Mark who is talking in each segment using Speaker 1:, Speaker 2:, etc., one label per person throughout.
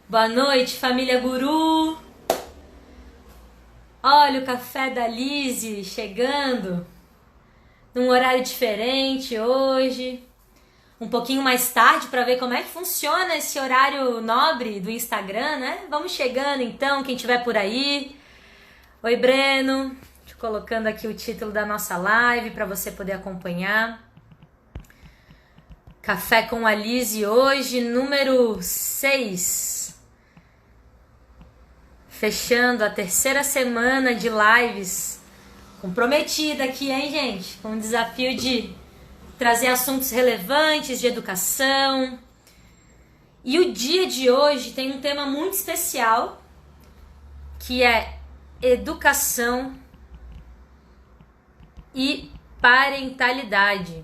Speaker 1: Boa noite, família Guru. Olha o café da Lise chegando num horário diferente hoje, um pouquinho mais tarde para ver como é que funciona esse horário nobre do Instagram, né? Vamos chegando então, quem tiver por aí. Oi, Breno. Tô colocando aqui o título da nossa live para você poder acompanhar. Café com a Lise hoje, número 6. Fechando a terceira semana de lives. Comprometida aqui, hein, gente? Com o desafio de trazer assuntos relevantes de educação. E o dia de hoje tem um tema muito especial, que é educação e parentalidade.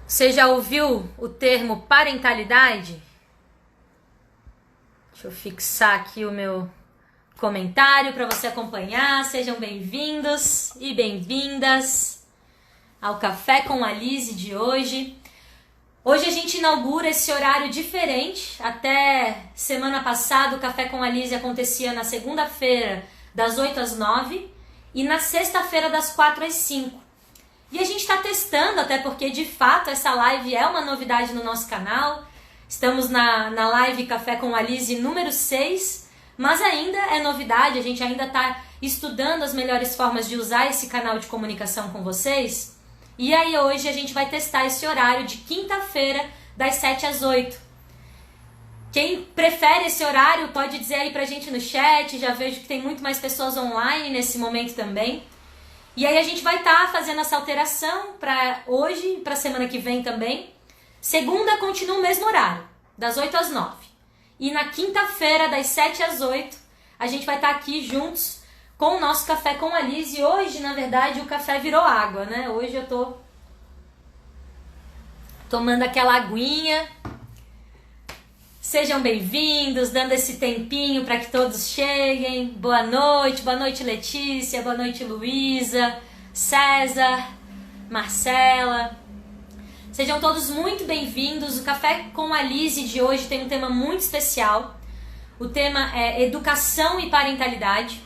Speaker 1: Você já ouviu o termo parentalidade? Deixa eu fixar aqui o meu comentário para você acompanhar. Sejam bem-vindos e bem-vindas ao Café com a Lise de hoje. Hoje a gente inaugura esse horário diferente. Até semana passada o Café com a Lise acontecia na segunda-feira das 8 às 9 e na sexta-feira das 4 às 5. E a gente está testando, até porque de fato essa live é uma novidade no nosso canal. Estamos na live Café com a Lise número 6, mas ainda é novidade, a gente ainda está estudando as melhores formas de usar esse canal de comunicação com vocês. E aí hoje a gente vai testar esse horário de quinta-feira, das 7 às 8. Quem prefere esse horário pode dizer aí pra gente no chat, já vejo que tem muito mais pessoas online nesse momento também. E aí a gente vai estar fazendo essa alteração para hoje e para semana que vem também. Segunda continua o mesmo horário, das 8 às 9. E na quinta-feira, das 7 às 8, a gente vai estar aqui juntos com o nosso Café com a Lise. E hoje, na verdade, o café virou água, né? Hoje eu tô tomando aquela aguinha. Sejam bem-vindos, dando esse tempinho para que todos cheguem. Boa noite Letícia, boa noite Luísa, César, Marcela. Sejam todos muito bem-vindos. O Café com a Lise de hoje tem um tema muito especial. O tema é educação e parentalidade.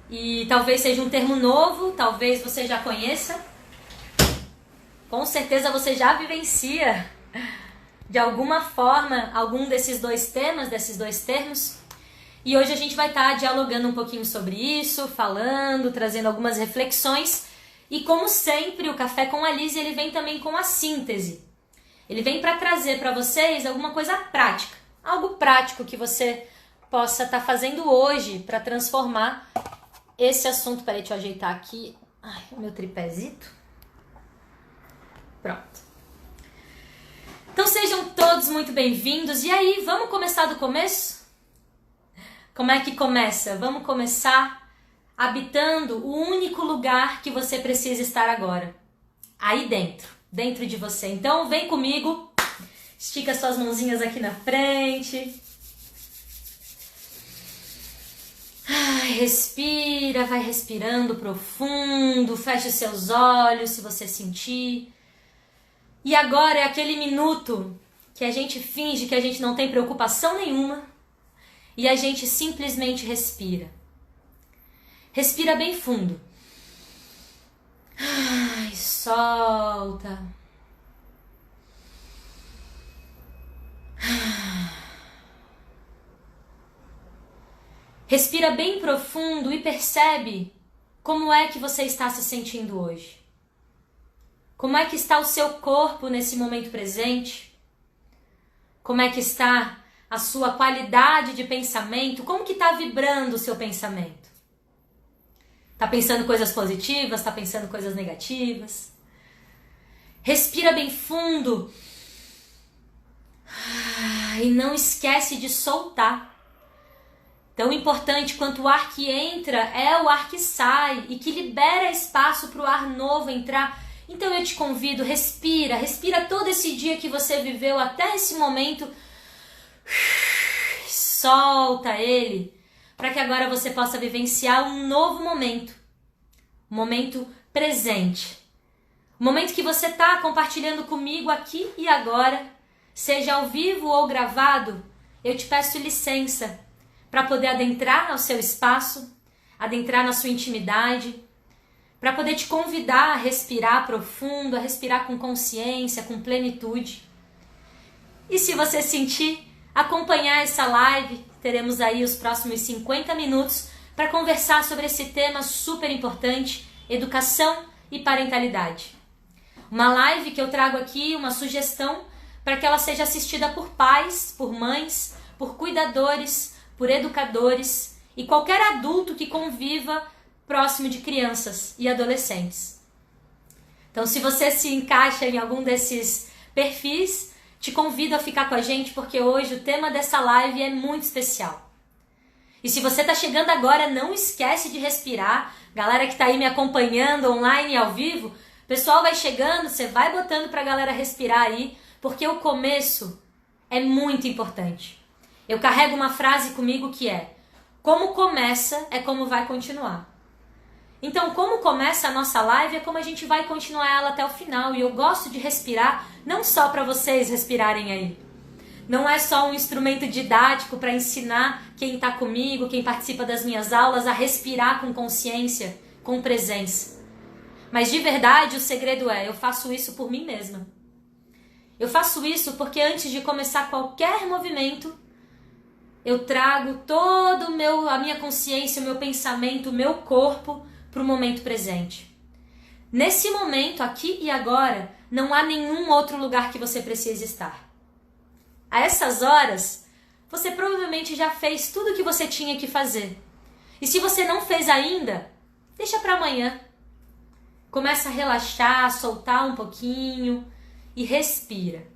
Speaker 1: E talvez seja um termo novo, talvez você já conheça. Com certeza você já vivencia de alguma forma algum desses dois temas, desses dois termos. E hoje a gente vai estar dialogando um pouquinho sobre isso, falando, trazendo algumas reflexões. E como sempre, o Café com a Lise ele vem também com a síntese. Ele vem para trazer para vocês alguma coisa prática, algo prático que você possa estar fazendo hoje para transformar esse assunto. Peraí, deixa eu ajeitar aqui o meu tripézito. Pronto. Então sejam todos muito bem-vindos. E aí, vamos começar do começo? Como é que começa? Vamos começar habitando o único lugar que você precisa estar agora. Aí dentro de você. Então vem comigo, estica suas mãozinhas aqui na frente. Respira, vai respirando profundo, feche os seus olhos se você sentir. E agora é aquele minuto que a gente finge que a gente não tem preocupação nenhuma e a gente simplesmente respira. Respira bem fundo. Solta. Respira bem profundo e percebe como é que você está se sentindo hoje. Como é que está o seu corpo nesse momento presente? Como é que está a sua qualidade de pensamento? Como que está vibrando o seu pensamento? Tá pensando coisas positivas? Tá pensando coisas negativas? Respira bem fundo. E não esquece de soltar. Tão importante quanto o ar que entra é o ar que sai e que libera espaço para o ar novo entrar. Então eu te convido, respira todo esse dia que você viveu até esse momento. Solta ele, para que agora você possa vivenciar um novo momento. Um momento presente. O momento que você está compartilhando comigo aqui e agora, seja ao vivo ou gravado, eu te peço licença para poder adentrar ao seu espaço, adentrar na sua intimidade, para poder te convidar a respirar profundo, a respirar com consciência, com plenitude. E se você sentir, acompanhar essa live, teremos aí os próximos 50 minutos para conversar sobre esse tema super importante, educação e parentalidade. Uma live que eu trago aqui, uma sugestão para que ela seja assistida por pais, por mães, por cuidadores, por educadores e qualquer adulto que conviva próximo de crianças e adolescentes. Então, se você se encaixa em algum desses perfis, te convido a ficar com a gente porque hoje o tema dessa live é muito especial. E se você está chegando agora, não esquece de respirar. Galera que está aí me acompanhando online e ao vivo, o pessoal vai chegando, você vai botando para a galera respirar aí, porque o começo é muito importante. Eu carrego uma frase comigo que é: como começa é como vai continuar. Então, como começa a nossa live é como a gente vai continuar ela até o final. E eu gosto de respirar, não só para vocês respirarem aí. Não é só um instrumento didático para ensinar quem está comigo, quem participa das minhas aulas, a respirar com consciência, com presença. Mas de verdade o segredo é, eu faço isso por mim mesma. Eu faço isso porque antes de começar qualquer movimento, eu trago toda a minha consciência, o meu pensamento, o meu corpo para o momento presente. Nesse momento, aqui e agora, não há nenhum outro lugar que você precise estar. A essas horas, você provavelmente já fez tudo o que você tinha que fazer. E se você não fez ainda, deixa para amanhã. Começa a relaxar, soltar um pouquinho e respira.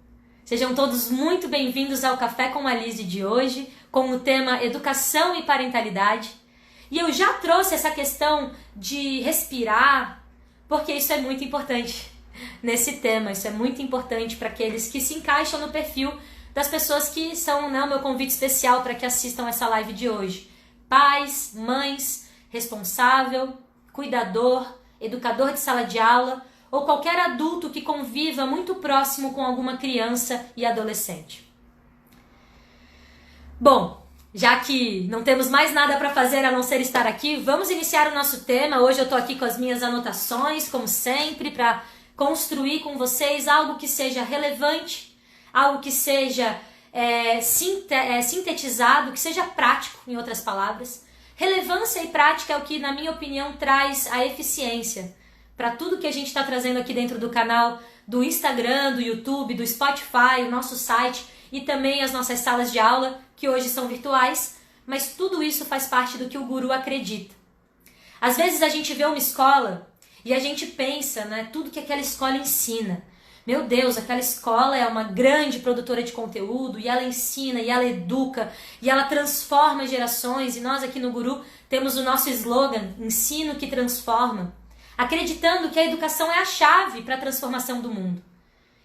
Speaker 1: Sejam todos muito bem-vindos ao Café com a Lise de hoje, com o tema Educação e Parentalidade. E eu já trouxe essa questão de respirar, porque isso é muito importante nesse tema. Isso é muito importante para aqueles que se encaixam no perfil das pessoas que são o meu convite especial para que assistam essa live de hoje. Pais, mães, responsável, cuidador, educador de sala de aula ou qualquer adulto que conviva muito próximo com alguma criança e adolescente. Bom, já que não temos mais nada para fazer a não ser estar aqui, vamos iniciar o nosso tema. Hoje eu estou aqui com as minhas anotações, como sempre, para construir com vocês algo que seja relevante, algo que seja sintetizado, que seja prático, em outras palavras. Relevância e prática é o que, na minha opinião, traz a eficiência para tudo que a gente está trazendo aqui dentro do canal, do Instagram, do YouTube, do Spotify, o nosso site e também as nossas salas de aula, que hoje são virtuais, mas tudo isso faz parte do que o guru acredita. Às vezes a gente vê uma escola e a gente pensa, tudo que aquela escola ensina. Meu Deus, aquela escola é uma grande produtora de conteúdo e ela ensina, e ela educa, e ela transforma gerações. E nós aqui no Guru temos o nosso slogan, Ensino que Transforma, acreditando que a educação é a chave para a transformação do mundo.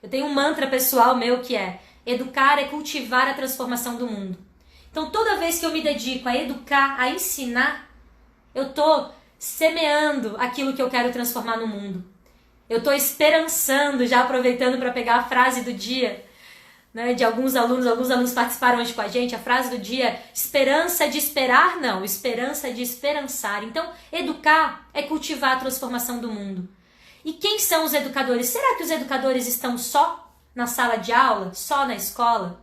Speaker 1: Eu tenho um mantra pessoal meu que é: educar é cultivar a transformação do mundo. Então toda vez que eu me dedico a educar, a ensinar, eu estou semeando aquilo que eu quero transformar no mundo. Eu estou esperançando, já aproveitando para pegar a frase do dia, de alguns alunos participaram hoje com a gente, a frase do dia: esperança de esperar não, esperança de esperançar. Então, educar é cultivar a transformação do mundo. E quem são os educadores? Será que os educadores estão só na sala de aula, só na escola?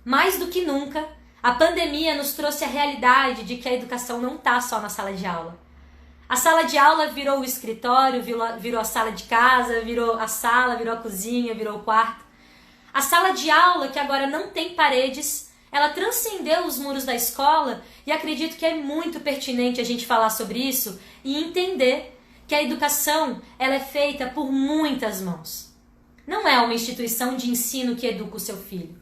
Speaker 1: Mais do que nunca, a pandemia nos trouxe a realidade de que a educação não está só na sala de aula. A sala de aula virou o escritório, virou a sala de casa, virou a sala, virou a cozinha, virou o quarto. A sala de aula, que agora não tem paredes, ela transcendeu os muros da escola e acredito que é muito pertinente a gente falar sobre isso e entender que a educação ela é feita por muitas mãos. Não é uma instituição de ensino que educa o seu filho.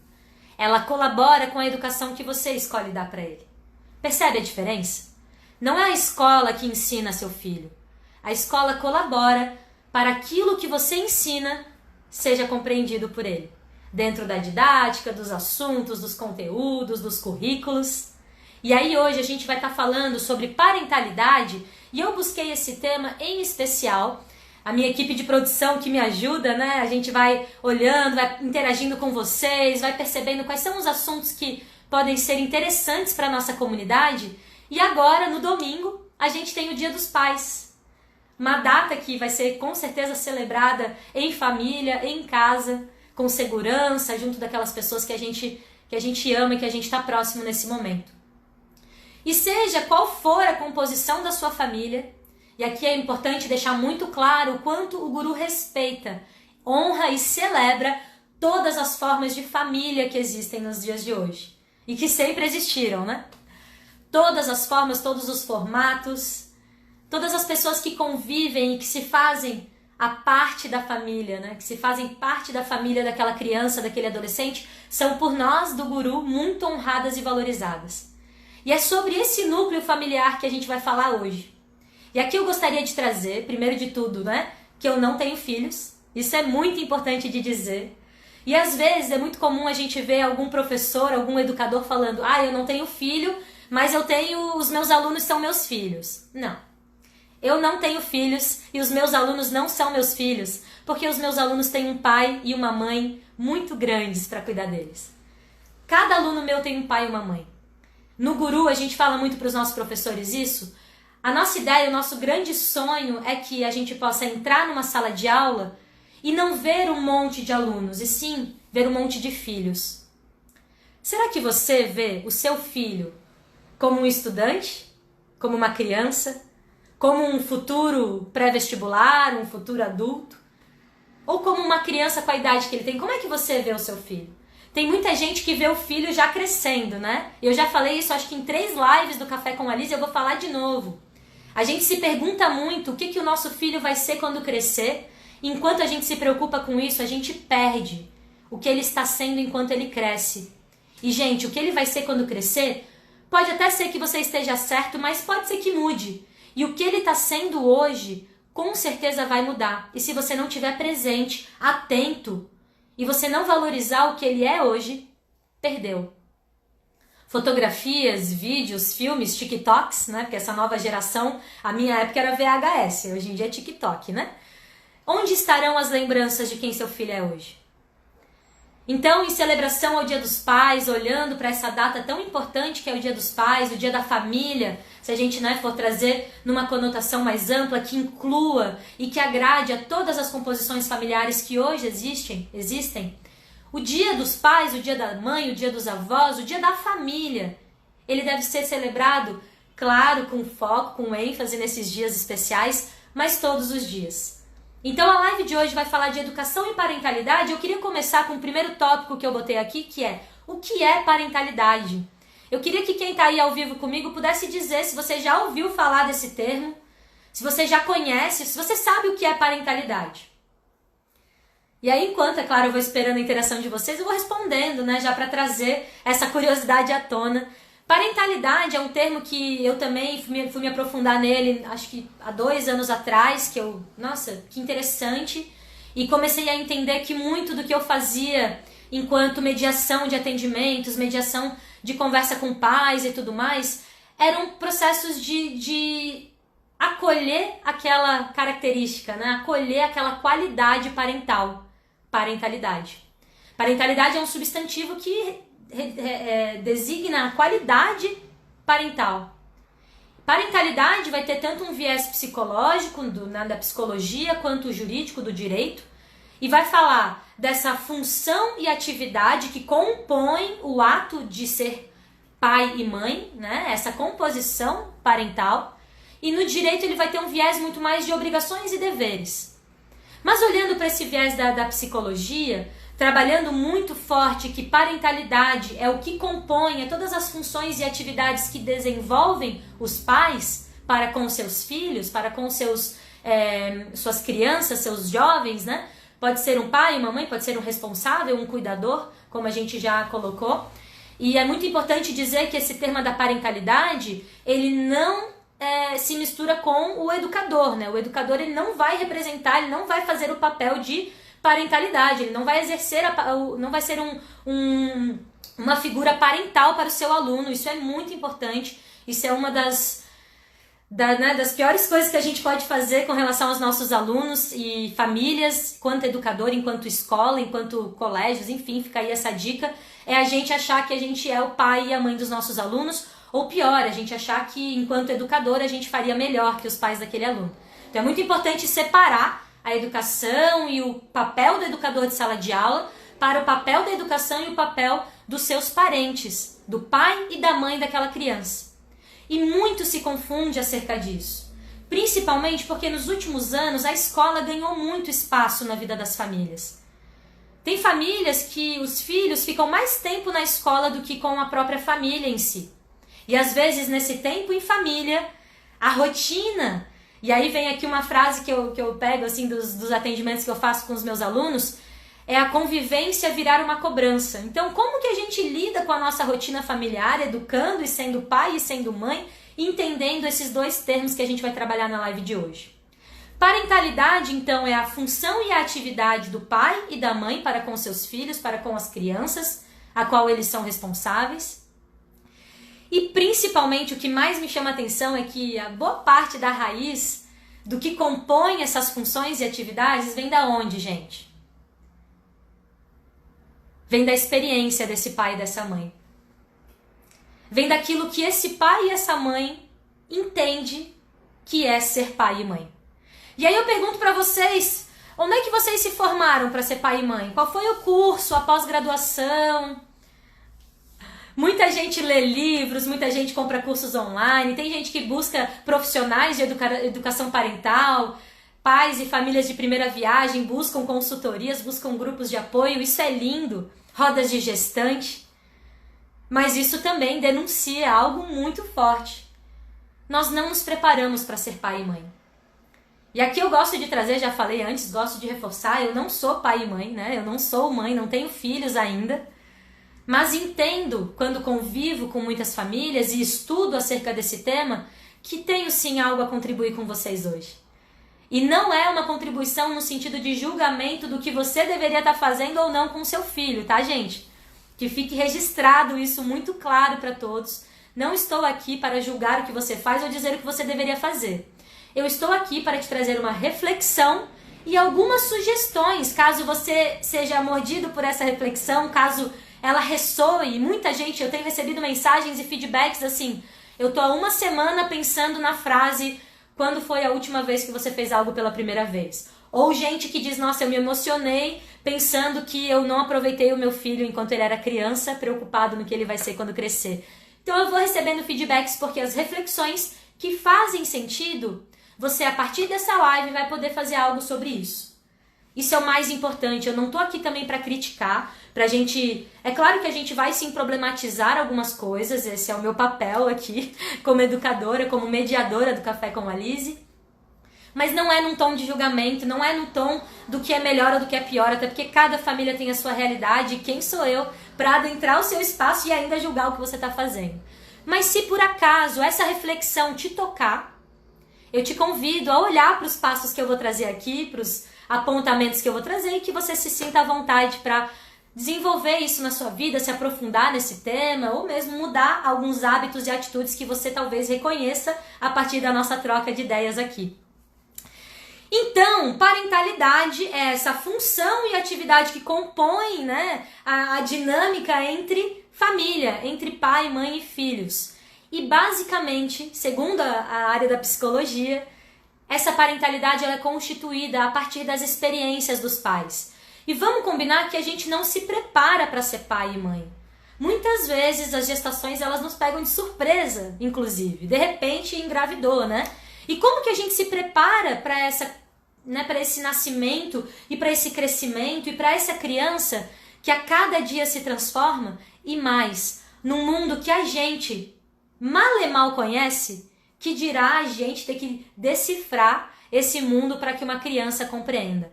Speaker 1: Ela colabora com a educação que você escolhe dar para ele. Percebe a diferença? Não é a escola que ensina seu filho. A escola colabora para aquilo que você ensina seja compreendido por ele. Dentro da didática, dos assuntos, dos conteúdos, dos currículos. E aí hoje a gente vai estar falando sobre parentalidade e eu busquei esse tema em especial a minha equipe de produção que me ajuda, né? A gente vai olhando, vai interagindo com vocês, vai percebendo quais são os assuntos que podem ser interessantes para a nossa comunidade. E agora, no domingo, a gente tem o Dia dos Pais. Uma data que vai ser com certeza celebrada em família, em casa, com segurança, junto daquelas pessoas que a gente ama e que a gente está próximo nesse momento. E seja qual for a composição da sua família, e aqui é importante deixar muito claro o quanto o Guru respeita, honra e celebra todas as formas de família que existem nos dias de hoje. E que sempre existiram, né? Todas as formas, todos os formatos, todas as pessoas que convivem e que se fazem a parte da família, né? Que se fazem parte da família daquela criança, daquele adolescente, são por nós do Guru muito honradas e valorizadas. E é sobre esse núcleo familiar que a gente vai falar hoje. E aqui eu gostaria de trazer, primeiro de tudo, né? Que eu não tenho filhos. Isso é muito importante de dizer. E às vezes é muito comum a gente ver algum professor, algum educador falando: eu não tenho filho, mas os meus alunos são meus filhos. Não. Eu não tenho filhos e os meus alunos não são meus filhos, porque os meus alunos têm um pai e uma mãe muito grandes para cuidar deles. Cada aluno meu tem um pai e uma mãe. No Guru, a gente fala muito para os nossos professores isso. A nossa ideia, o nosso grande sonho é que a gente possa entrar numa sala de aula e não ver um monte de alunos, e sim ver um monte de filhos. Será que você vê o seu filho como um estudante, como uma criança, como um futuro pré-vestibular, um futuro adulto? Ou como uma criança com a idade que ele tem? Como é que você vê o seu filho? Tem muita gente que vê o filho já crescendo, né? Eu já falei isso, acho que em 3 lives do Café com a Liz, eu vou falar de novo. A gente se pergunta muito o que o nosso filho vai ser quando crescer. Enquanto a gente se preocupa com isso, a gente perde o que ele está sendo enquanto ele cresce. E, gente, o que ele vai ser quando crescer, pode até ser que você esteja certo, mas pode ser que mude. E o que ele está sendo hoje, com certeza vai mudar. E se você não estiver presente, atento, e você não valorizar o que ele é hoje, perdeu. Fotografias, vídeos, filmes, TikToks, né? Porque essa nova geração, a minha época era VHS, hoje em dia é TikTok, né? Onde estarão as lembranças de quem seu filho é hoje? Então, em celebração ao Dia dos Pais, olhando para essa data tão importante que é o Dia dos Pais, o Dia da Família, se a gente for trazer numa conotação mais ampla, que inclua e que agrade a todas as composições familiares que hoje existem, o Dia dos Pais, o Dia da Mãe, o Dia dos Avós, o Dia da Família, ele deve ser celebrado, claro, com foco, com ênfase nesses dias especiais, mas todos os dias. Então a live de hoje vai falar de educação e parentalidade. Eu queria começar com o primeiro tópico que eu botei aqui, que é: o que é parentalidade? Eu queria que quem está aí ao vivo comigo pudesse dizer se você já ouviu falar desse termo, se você já conhece, se você sabe o que é parentalidade. E aí, enquanto, é claro, eu vou esperando a interação de vocês, eu vou respondendo, né, já para trazer essa curiosidade à tona. Parentalidade é um termo que eu também fui me aprofundar nele, acho que há 2 anos atrás, nossa, que interessante, e comecei a entender que muito do que eu fazia enquanto mediação de atendimentos, mediação de conversa com pais e tudo mais, eram processos de acolher aquela característica, né? Acolher aquela qualidade parental, parentalidade. Parentalidade é um substantivo que designa a qualidade parental. Parentalidade vai ter tanto um viés psicológico da psicologia quanto o jurídico do direito e vai falar dessa função e atividade que compõe o ato de ser pai e mãe, né? Essa composição parental, e no direito ele vai ter um viés muito mais de obrigações e deveres. Mas olhando para esse viés da psicologia, trabalhando muito forte que parentalidade é o que compõe todas as funções e atividades que desenvolvem os pais para com seus filhos, para com suas crianças, seus jovens, né? Pode ser um pai, uma mãe, pode ser um responsável, um cuidador, como a gente já colocou. E é muito importante dizer que esse termo da parentalidade, ele não se mistura com o educador, né? O educador, ele não vai representar, ele não vai fazer o papel de parentalidade, ele não vai exercer, não vai ser uma figura parental para o seu aluno. Isso é muito importante, isso é uma das das piores coisas que a gente pode fazer com relação aos nossos alunos e famílias, enquanto educador, enquanto escola, enquanto colégios, enfim, fica aí essa dica, é a gente achar que a gente é o pai e a mãe dos nossos alunos, ou pior, a gente achar que enquanto educador a gente faria melhor que os pais daquele aluno. Então é muito importante separar a educação e o papel do educador de sala de aula para o papel da educação e o papel dos seus parentes, do pai e da mãe daquela criança. E muito se confunde acerca disso, principalmente porque nos últimos anos a escola ganhou muito espaço na vida das famílias. Tem famílias que os filhos ficam mais tempo na escola do que com a própria família em si. E às vezes nesse tempo em família, a rotina, e aí vem aqui uma frase que eu pego assim dos atendimentos que eu faço com os meus alunos, é a convivência virar uma cobrança. Então, como que a gente lida com a nossa rotina familiar, educando e sendo pai e sendo mãe, entendendo esses dois termos que a gente vai trabalhar na live de hoje? Parentalidade, então, é a função e a atividade do pai e da mãe para com seus filhos, para com as crianças, a qual eles são responsáveis. E, principalmente, o que mais me chama a atenção é que a boa parte da raiz do que compõe essas funções e atividades vem da onde, gente? Vem da experiência desse pai e dessa mãe. Vem daquilo que esse pai e essa mãe entende que é ser pai e mãe. E aí eu pergunto para vocês, onde é que vocês se formaram para ser pai e mãe? Qual foi o curso, a pós-graduação? Muita gente lê livros, muita gente compra cursos online, tem gente que busca profissionais de educação parental, pais e famílias de primeira viagem buscam consultorias, buscam grupos de apoio, isso é lindo, rodas de gestante, mas isso também denuncia algo muito forte. Nós não nos preparamos para ser pai e mãe. E aqui eu gosto de trazer, já falei antes, gosto de reforçar, eu não sou pai e mãe, né? Eu não sou mãe, não tenho filhos ainda, mas entendo, quando convivo com muitas famílias e estudo acerca desse tema, que tenho sim algo a contribuir com vocês hoje. E não é uma contribuição no sentido de julgamento do que você deveria estar fazendo ou não com seu filho, tá, gente? Que fique registrado isso muito claro para todos. Não estou aqui para julgar o que você faz ou dizer o que você deveria fazer. Eu estou aqui para te trazer uma reflexão e algumas sugestões, caso você seja mordido por essa reflexão, caso ela ressoe. Muita gente, eu tenho recebido mensagens e feedbacks assim, eu tô há uma semana pensando na frase, quando foi a última vez que você fez algo pela primeira vez? Ou gente que diz, nossa, eu me emocionei pensando que eu não aproveitei o meu filho enquanto ele era criança, preocupado no que ele vai ser quando crescer. Então eu vou recebendo feedbacks porque as reflexões que fazem sentido, você a partir dessa live vai poder fazer algo sobre isso. Isso é o mais importante, eu não tô aqui também para criticar, pra gente... É claro que a gente vai sim problematizar algumas coisas, esse é o meu papel aqui como educadora, como mediadora do Café com a Lise, mas não é num tom de julgamento, não é no tom do que é melhor ou do que é pior, até porque cada família tem a sua realidade e quem sou eu para adentrar o seu espaço e ainda julgar o que você está fazendo. Mas se por acaso essa reflexão te tocar, eu te convido a olhar para os passos que eu vou trazer aqui, para os apontamentos que eu vou trazer e que você se sinta à vontade para desenvolver isso na sua vida, se aprofundar nesse tema ou mesmo mudar alguns hábitos e atitudes que você talvez reconheça a partir da nossa troca de ideias aqui. Então, parentalidade é essa função e atividade que compõe, né, a dinâmica entre família, entre pai, mãe e filhos. E basicamente, segundo a área da psicologia, essa parentalidade ela é constituída a partir das experiências dos pais. E vamos combinar que a gente não se prepara para ser pai e mãe. Muitas vezes as gestações elas nos pegam de surpresa, inclusive. De repente engravidou, né? E como que a gente se prepara para para esse nascimento e para esse crescimento e para essa criança que a cada dia se transforma e mais, num mundo que a gente mal e mal conhece, que dirá a gente ter que decifrar esse mundo para que uma criança compreenda.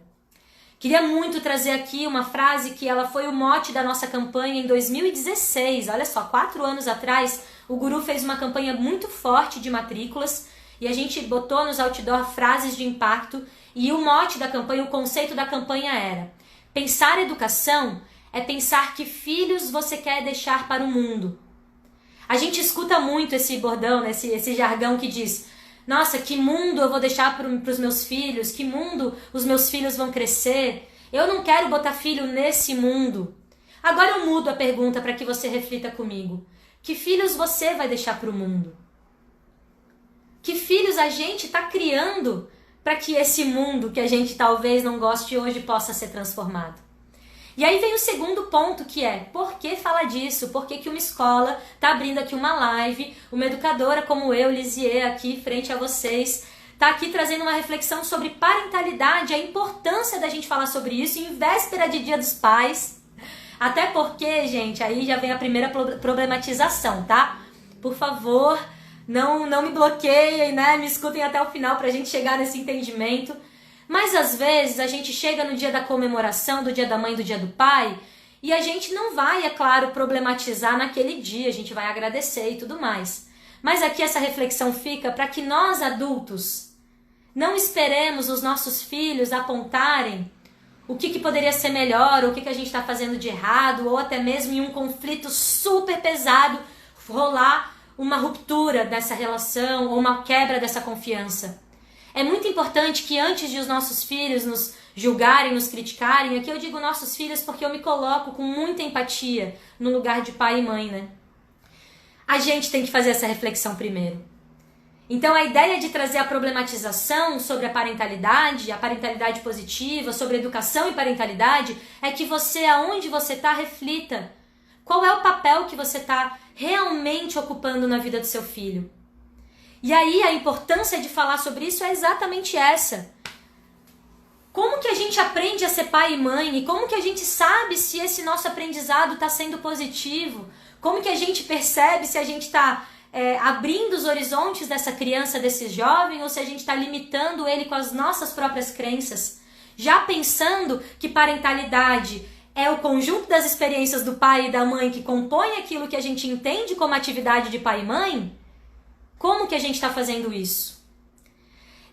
Speaker 1: Queria muito trazer aqui uma frase que ela foi o mote da nossa campanha em 2016. Olha só, 4 anos atrás, o Guru fez uma campanha muito forte de matrículas e a gente botou nos outdoor frases de impacto e o mote da campanha, o conceito da campanha era: pensar educação é pensar que filhos você quer deixar para o mundo. A gente escuta muito esse bordão, esse jargão que diz: Nossa, que mundo eu vou deixar para os meus filhos? Que mundo os meus filhos vão crescer? Eu não quero botar filho nesse mundo. Agora eu mudo a pergunta para que você reflita comigo. Que filhos você vai deixar para o mundo? Que filhos a gente está criando para que esse mundo que a gente talvez não goste hoje possa ser transformado? E aí vem o segundo ponto, que é, por que falar disso? Por que uma escola está abrindo aqui uma live, uma educadora como eu, Lisier, aqui frente a vocês, está aqui trazendo uma reflexão sobre parentalidade, a importância da gente falar sobre isso em véspera de Dia dos Pais. Até porque, gente, aí já vem a primeira problematização, tá? Por favor, não me bloqueiem, né? Me escutem até o final pra gente chegar nesse entendimento. Mas às vezes a gente chega no dia da comemoração, do dia da mãe, do dia do pai, e a gente não vai, é claro, problematizar naquele dia, a gente vai agradecer e tudo mais. Mas aqui essa reflexão fica para que nós adultos não esperemos os nossos filhos apontarem o que poderia ser melhor, ou o que a gente está fazendo de errado, ou até mesmo em um conflito super pesado rolar uma ruptura dessa relação ou uma quebra dessa confiança. É muito importante que antes de os nossos filhos nos julgarem, nos criticarem, aqui eu digo nossos filhos porque eu me coloco com muita empatia no lugar de pai e mãe, né? A gente tem que fazer essa reflexão primeiro. Então a ideia de trazer a problematização sobre a parentalidade positiva, sobre educação e parentalidade, é que você, aonde você está, reflita. Qual é o papel que você está realmente ocupando na vida do seu filho? E aí a importância de falar sobre isso é exatamente essa. Como que a gente aprende a ser pai e mãe? E como que a gente sabe se esse nosso aprendizado está sendo positivo? Como que a gente percebe se a gente está abrindo os horizontes dessa criança, desse jovem, ou se a gente está limitando ele com as nossas próprias crenças? Já pensando que parentalidade é o conjunto das experiências do pai e da mãe que compõe aquilo que a gente entende como atividade de pai e mãe, como que a gente está fazendo isso?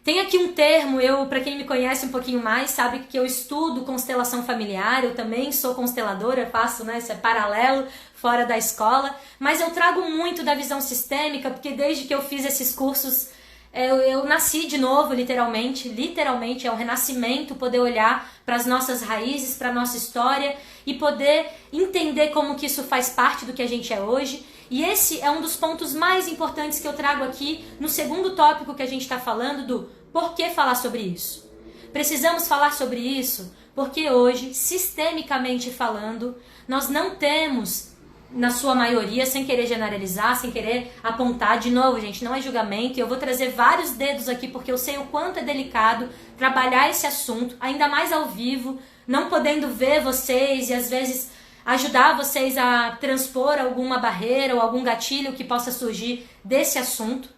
Speaker 1: Tem aqui um termo, para quem me conhece um pouquinho mais, sabe que eu estudo constelação familiar, eu também sou consteladora, faço, né, esse paralelo fora da escola, mas eu trago muito da visão sistêmica, porque desde que eu fiz esses cursos, eu nasci de novo, literalmente é um renascimento, poder olhar para as nossas raízes, para a nossa história e poder entender como que isso faz parte do que a gente é hoje. E esse é um dos pontos mais importantes que eu trago aqui no segundo tópico que a gente está falando, do por que falar sobre isso. Precisamos falar sobre isso porque hoje, sistemicamente falando, nós não temos, na sua maioria, sem querer generalizar, sem querer apontar, de novo, gente, não é julgamento, e eu vou trazer vários dedos aqui porque eu sei o quanto é delicado trabalhar esse assunto, ainda mais ao vivo, não podendo ver vocês e às vezes ajudar vocês a transpor alguma barreira ou algum gatilho que possa surgir desse assunto.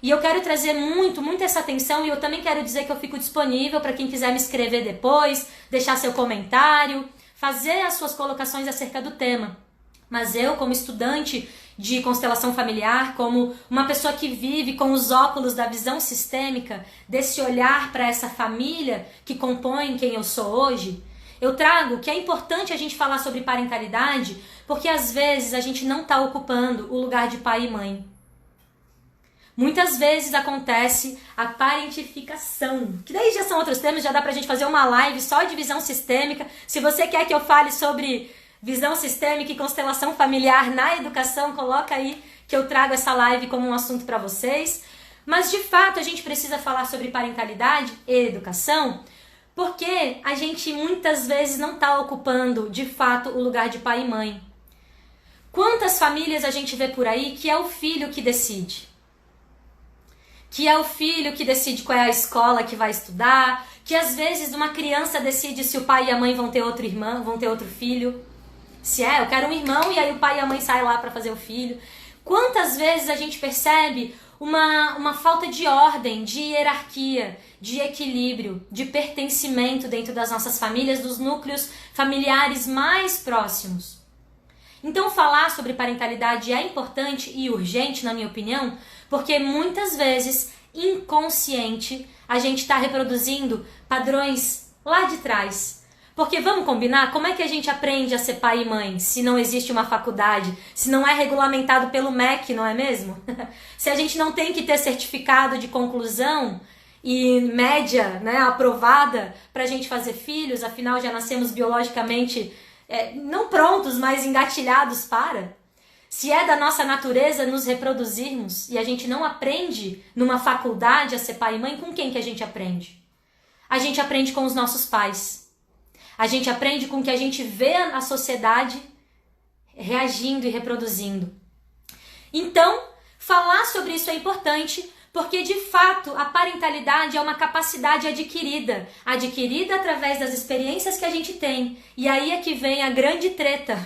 Speaker 1: E eu quero trazer muito essa atenção, e eu também quero dizer que eu fico disponível para quem quiser me escrever depois, deixar seu comentário, fazer as suas colocações acerca do tema. Mas eu, como estudante de constelação familiar, como uma pessoa que vive com os óculos da visão sistêmica, desse olhar para essa família que compõe quem eu sou hoje, eu trago que é importante a gente falar sobre parentalidade, porque às vezes a gente não está ocupando o lugar de pai e mãe. Muitas vezes acontece a parentificação, que daí já são outros temas, já dá pra gente fazer uma live só de visão sistêmica. Se você quer que eu fale sobre visão sistêmica e constelação familiar na educação, coloca aí que eu trago essa live como um assunto para vocês. Mas de fato a gente precisa falar sobre parentalidade e educação, porque a gente muitas vezes não está ocupando de fato o lugar de pai e mãe. Quantas famílias a gente vê por aí que é o filho que decide? Que é o filho que decide qual é a escola que vai estudar, que às vezes uma criança decide se o pai e a mãe vão ter outro irmão, vão ter outro filho. Se eu quero um irmão, e aí o pai e a mãe saem lá para fazer o filho. Quantas vezes a gente percebe uma falta de ordem, de hierarquia, de equilíbrio, de pertencimento dentro das nossas famílias, dos núcleos familiares mais próximos. Então falar sobre parentalidade é importante e urgente, na minha opinião, porque muitas vezes, inconsciente, a gente está reproduzindo padrões lá de trás. Porque vamos combinar, como é que a gente aprende a ser pai e mãe se não existe uma faculdade, se não é regulamentado pelo MEC, não é mesmo? Se a gente não tem que ter certificado de conclusão e média, né, aprovada para a gente fazer filhos, afinal já nascemos biologicamente não prontos, mas engatilhados para. Se é da nossa natureza nos reproduzirmos e a gente não aprende numa faculdade a ser pai e mãe, com quem que a gente aprende? A gente aprende com os nossos pais. A gente aprende com o que a gente vê a sociedade reagindo e reproduzindo. Então, falar sobre isso é importante porque, de fato, a parentalidade é uma capacidade adquirida através das experiências que a gente tem. E aí é que vem a grande treta.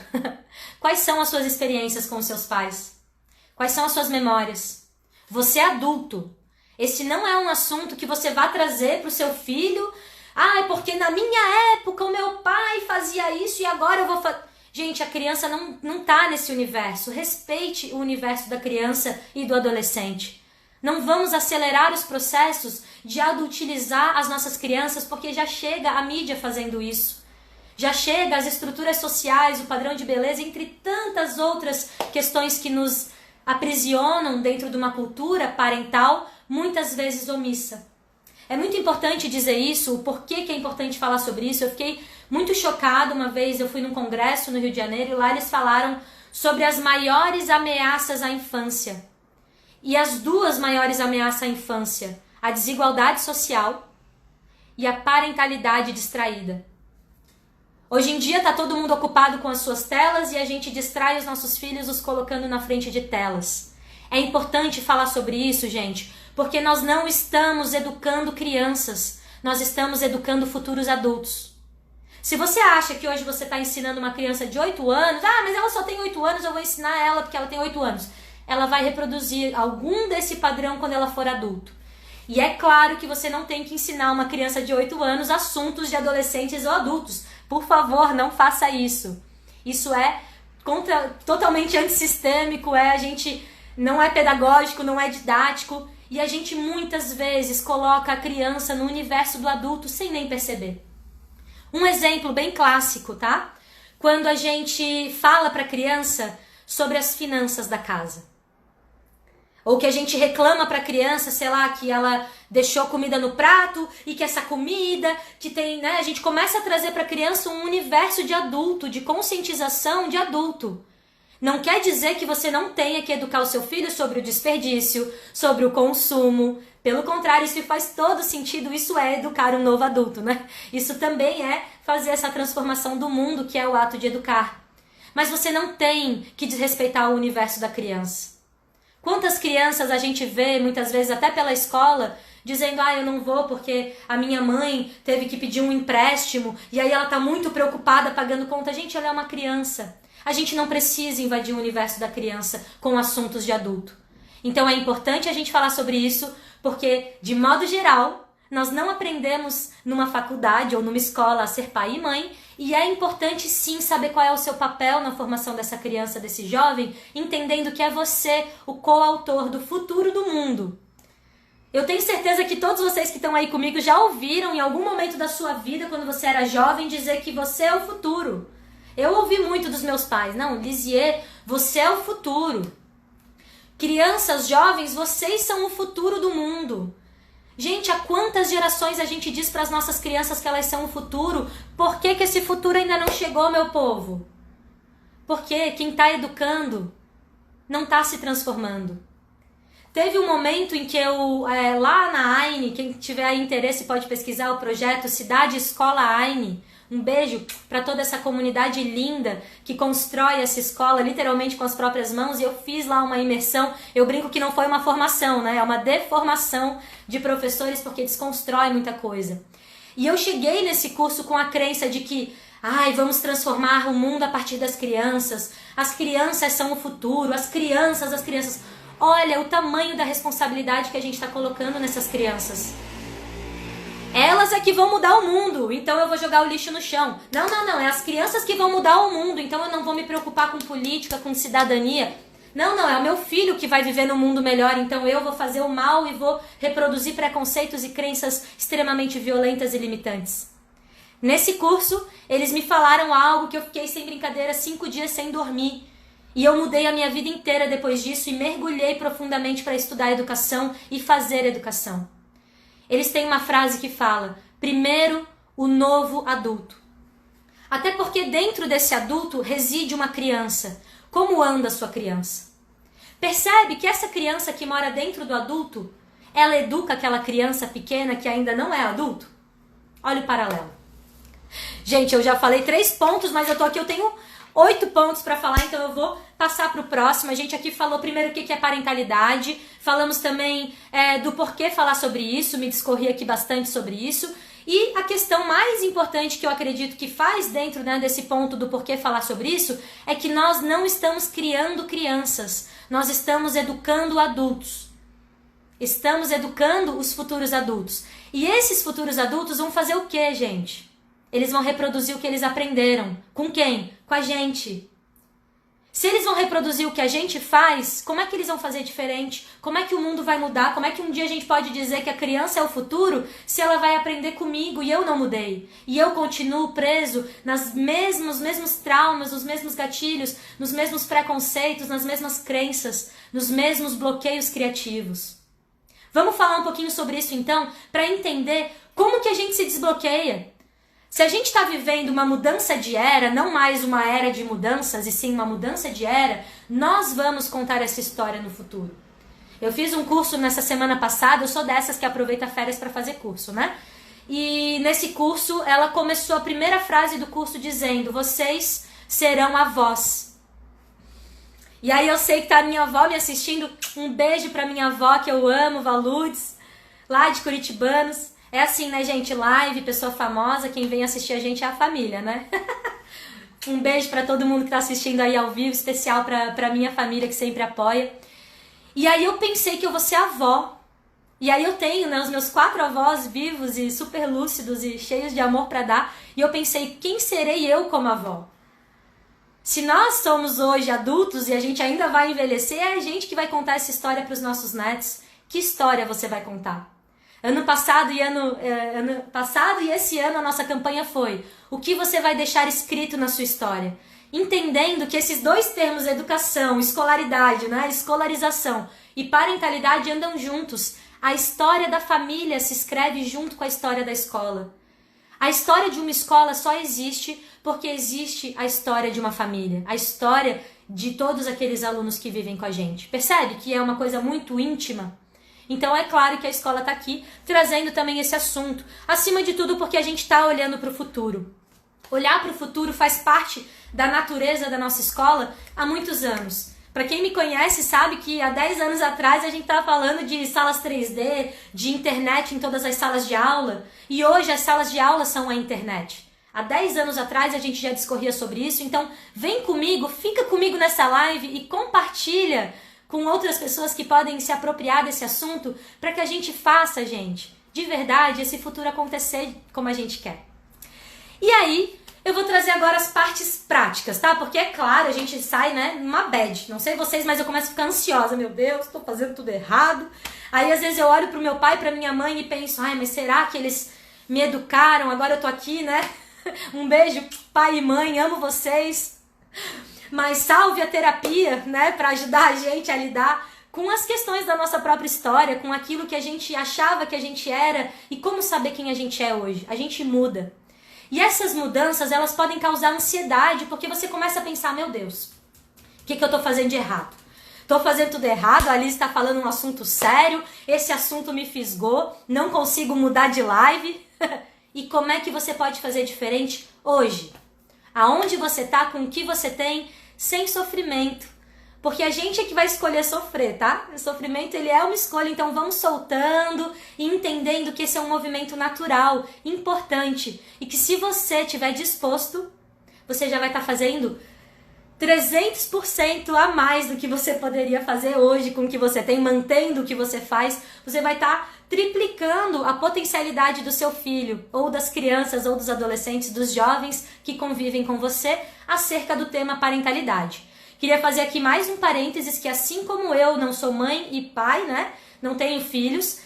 Speaker 1: Quais são as suas experiências com os seus pais? Quais são as suas memórias? Você é adulto. Esse não é um assunto que você vai trazer para o seu filho. Ah, é porque na minha época o meu pai fazia isso e agora eu vou fazer... Gente, a criança não tá nesse universo. Respeite o universo da criança e do adolescente. Não vamos acelerar os processos de adultilizar as nossas crianças, porque já chega a mídia fazendo isso. Já chega as estruturas sociais, o padrão de beleza, entre tantas outras questões que nos aprisionam dentro de uma cultura parental, muitas vezes omissa. É muito importante dizer isso, o porquê que é importante falar sobre isso. Eu fiquei muito chocada uma vez, eu fui num congresso no Rio de Janeiro e lá eles falaram sobre as maiores ameaças à infância. E as duas maiores ameaças à infância, a desigualdade social e a parentalidade distraída. Hoje em dia está todo mundo ocupado com as suas telas e a gente distrai os nossos filhos os colocando na frente de telas. É importante falar sobre isso, gente, porque nós não estamos educando crianças, nós estamos educando futuros adultos. Se você acha que hoje você está ensinando uma criança de 8 anos, mas ela só tem 8 anos, eu vou ensinar ela porque ela tem 8 anos. Ela vai reproduzir algum desse padrão quando ela for adulto. E é claro que você não tem que ensinar uma criança de 8 anos assuntos de adolescentes ou adultos. Por favor, não faça isso. Isso é totalmente antissistêmico, a gente não é pedagógico, não é didático. E a gente muitas vezes coloca a criança no universo do adulto sem nem perceber. Um exemplo bem clássico, tá? Quando a gente fala para a criança sobre as finanças da casa. Ou que a gente reclama para a criança, sei lá, que ela deixou comida no prato e que essa comida que tem, né? A gente começa a trazer para a criança um universo de adulto, de conscientização de adulto. Não quer dizer que você não tenha que educar o seu filho sobre o desperdício, sobre o consumo. Pelo contrário, isso faz todo sentido, isso é educar um novo adulto, né? Isso também é fazer essa transformação do mundo, que é o ato de educar. Mas você não tem que desrespeitar o universo da criança. Quantas crianças a gente vê, muitas vezes até pela escola, dizendo, eu não vou porque a minha mãe teve que pedir um empréstimo e aí ela tá muito preocupada pagando conta. Gente, ela é uma criança. A gente não precisa invadir o universo da criança com assuntos de adulto. Então é importante a gente falar sobre isso porque, de modo geral, nós não aprendemos numa faculdade ou numa escola a ser pai e mãe. E é importante sim saber qual é o seu papel na formação dessa criança, desse jovem, entendendo que é você o coautor do futuro do mundo. Eu tenho certeza que todos vocês que estão aí comigo já ouviram em algum momento da sua vida, quando você era jovem, dizer que você é o futuro. Eu ouvi muito dos meus pais, não, Lisier, você é o futuro. Crianças, jovens, vocês são o futuro do mundo. Gente, há quantas gerações a gente diz para as nossas crianças que elas são o futuro? Por que esse futuro ainda não chegou, meu povo? Porque quem está educando não está se transformando. Teve um momento em que eu, lá na AINE, quem tiver interesse pode pesquisar o projeto Cidade Escola AINE. Um beijo para toda essa comunidade linda que constrói essa escola literalmente com as próprias mãos. E eu fiz lá uma imersão. Eu brinco que não foi uma formação, né? É uma deformação de professores porque desconstrói muita coisa. E eu cheguei nesse curso com a crença de que vamos transformar o mundo a partir das crianças. As crianças são o futuro. As crianças. Olha o tamanho da responsabilidade que a gente está colocando nessas crianças. Elas é que vão mudar o mundo, então eu vou jogar o lixo no chão. Não, é as crianças que vão mudar o mundo, então eu não vou me preocupar com política, com cidadania. Não, é o meu filho que vai viver num mundo melhor, então eu vou fazer o mal e vou reproduzir preconceitos e crenças extremamente violentas e limitantes. Nesse curso, eles me falaram algo que eu fiquei sem brincadeira 5 dias sem dormir. E eu mudei a minha vida inteira depois disso e mergulhei profundamente para estudar educação e fazer educação. Eles têm uma frase que fala: primeiro, o novo adulto. Até porque dentro desse adulto reside uma criança. Como anda a sua criança? Percebe que essa criança que mora dentro do adulto, ela educa aquela criança pequena que ainda não é adulto? Olha o paralelo. Gente, eu já falei 3 pontos, mas eu tenho 8 pontos para falar, então eu vou passar para o próximo. A gente aqui falou primeiro o que é parentalidade, falamos também do porquê falar sobre isso, me discorri aqui bastante sobre isso. E a questão mais importante que eu acredito que faz dentro, né, desse ponto do porquê falar sobre isso é que nós não estamos criando crianças, nós estamos educando adultos. Estamos educando os futuros adultos. E esses futuros adultos vão fazer o quê, gente? Eles vão reproduzir o que eles aprenderam. Com quem? Com a gente. Se eles vão reproduzir o que a gente faz, como é que eles vão fazer diferente? Como é que o mundo vai mudar? Como é que um dia a gente pode dizer que a criança é o futuro se ela vai aprender comigo e eu não mudei? E eu continuo preso nos mesmos traumas, nos mesmos gatilhos, nos mesmos preconceitos, nas mesmas crenças, nos mesmos bloqueios criativos. Vamos falar um pouquinho sobre isso então, para entender como que a gente se desbloqueia. Se a gente está vivendo uma mudança de era, não mais uma era de mudanças, e sim uma mudança de era, nós vamos contar essa história no futuro. Eu fiz um curso nessa semana passada, eu sou dessas que aproveita férias para fazer curso, né? E nesse curso, ela começou a primeira frase do curso dizendo: vocês serão avós. E aí eu sei que tá a minha avó me assistindo, um beijo pra minha avó que eu amo, Valudes, lá de Curitibanos. É assim, né, gente? Live, pessoa famosa, quem vem assistir a gente é a família, né? Um beijo pra todo mundo que tá assistindo aí ao vivo, especial pra minha família que sempre apoia. E aí eu pensei que eu vou ser avó. E aí eu tenho, né, os meus 4 avós vivos e super lúcidos e cheios de amor pra dar. E eu pensei, quem serei eu como avó? Se nós somos hoje adultos e a gente ainda vai envelhecer, é a gente que vai contar essa história pros nossos netos. Que história você vai contar? Ano passado e esse ano a nossa campanha foi: o que você vai deixar escrito na sua história? Entendendo que esses 2 termos, educação, escolaridade, né, escolarização e parentalidade andam juntos. A história da família se escreve junto com a história da escola. A história de uma escola só existe porque existe a história de uma família, a história de todos aqueles alunos que vivem com a gente. Percebe que é uma coisa muito íntima? Então é claro que a escola está aqui trazendo também esse assunto. Acima de tudo porque a gente está olhando para o futuro. Olhar para o futuro faz parte da natureza da nossa escola há muitos anos. Para quem me conhece sabe que há 10 anos atrás a gente estava falando de salas 3D, de internet em todas as salas de aula. E hoje as salas de aula são a internet. Há 10 anos atrás a gente já discorria sobre isso. Então vem comigo, fica comigo nessa live e compartilha com outras pessoas que podem se apropriar desse assunto, para que a gente faça, gente, de verdade, esse futuro acontecer como a gente quer. E aí, eu vou trazer agora as partes práticas, tá? Porque, é claro, a gente sai, né, numa bad. Não sei vocês, mas eu começo a ficar ansiosa. Meu Deus, tô fazendo tudo errado. Aí, às vezes, eu olho pro meu pai, pra minha mãe e penso: ai, mas será que eles me educaram? Agora eu tô aqui, né? Um beijo, pai e mãe, amo vocês. Mas salve a terapia, né, para ajudar a gente a lidar com as questões da nossa própria história, com aquilo que a gente achava que a gente era e como saber quem a gente é hoje. A gente muda. E essas mudanças, elas podem causar ansiedade, porque você começa a pensar: meu Deus, o que eu tô fazendo de errado? Tô fazendo tudo errado, a Alice tá falando um assunto sério, esse assunto me fisgou, não consigo mudar de live. E como é que você pode fazer diferente hoje? Aonde você tá, com o que você tem, sem sofrimento. Porque a gente é que vai escolher sofrer, tá? O sofrimento, ele é uma escolha, então vamos soltando e entendendo que esse é um movimento natural, importante. E que se você estiver disposto, você já vai estar fazendo 300% a mais do que você poderia fazer hoje com o que você tem, mantendo o que você faz. Você vai estar triplicando a potencialidade do seu filho, ou das crianças, ou dos adolescentes, dos jovens que convivem com você acerca do tema parentalidade. Queria fazer aqui mais um parênteses, que assim como eu não sou mãe e pai, né, não tenho filhos,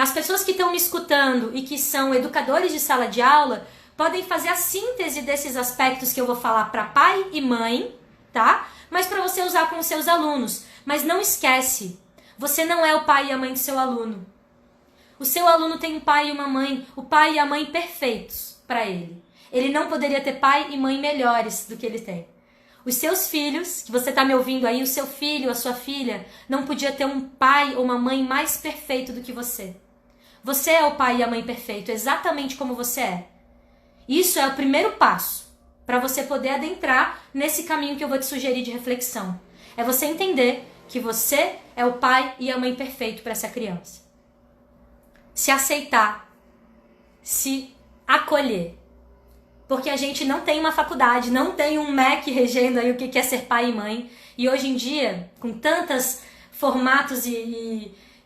Speaker 1: as pessoas que estão me escutando e que são educadores de sala de aula, podem fazer a síntese desses aspectos que eu vou falar para pai e mãe, tá? Mas para você usar com os seus alunos. Mas não esquece, você não é o pai e a mãe do seu aluno. O seu aluno tem um pai e uma mãe, o pai e a mãe perfeitos para ele. Ele não poderia ter pai e mãe melhores do que ele tem. Os seus filhos, que você está me ouvindo aí, o seu filho, a sua filha, não podia ter um pai ou uma mãe mais perfeito do que você. Você é o pai e a mãe perfeito, exatamente como você é. Isso é o primeiro passo para você poder adentrar nesse caminho que eu vou te sugerir de reflexão. É você entender que você é o pai e a mãe perfeito para essa criança. Se aceitar, se acolher. Porque a gente não tem uma faculdade, não tem um MEC regendo aí o que é ser pai e mãe. E hoje em dia, com tantos formatos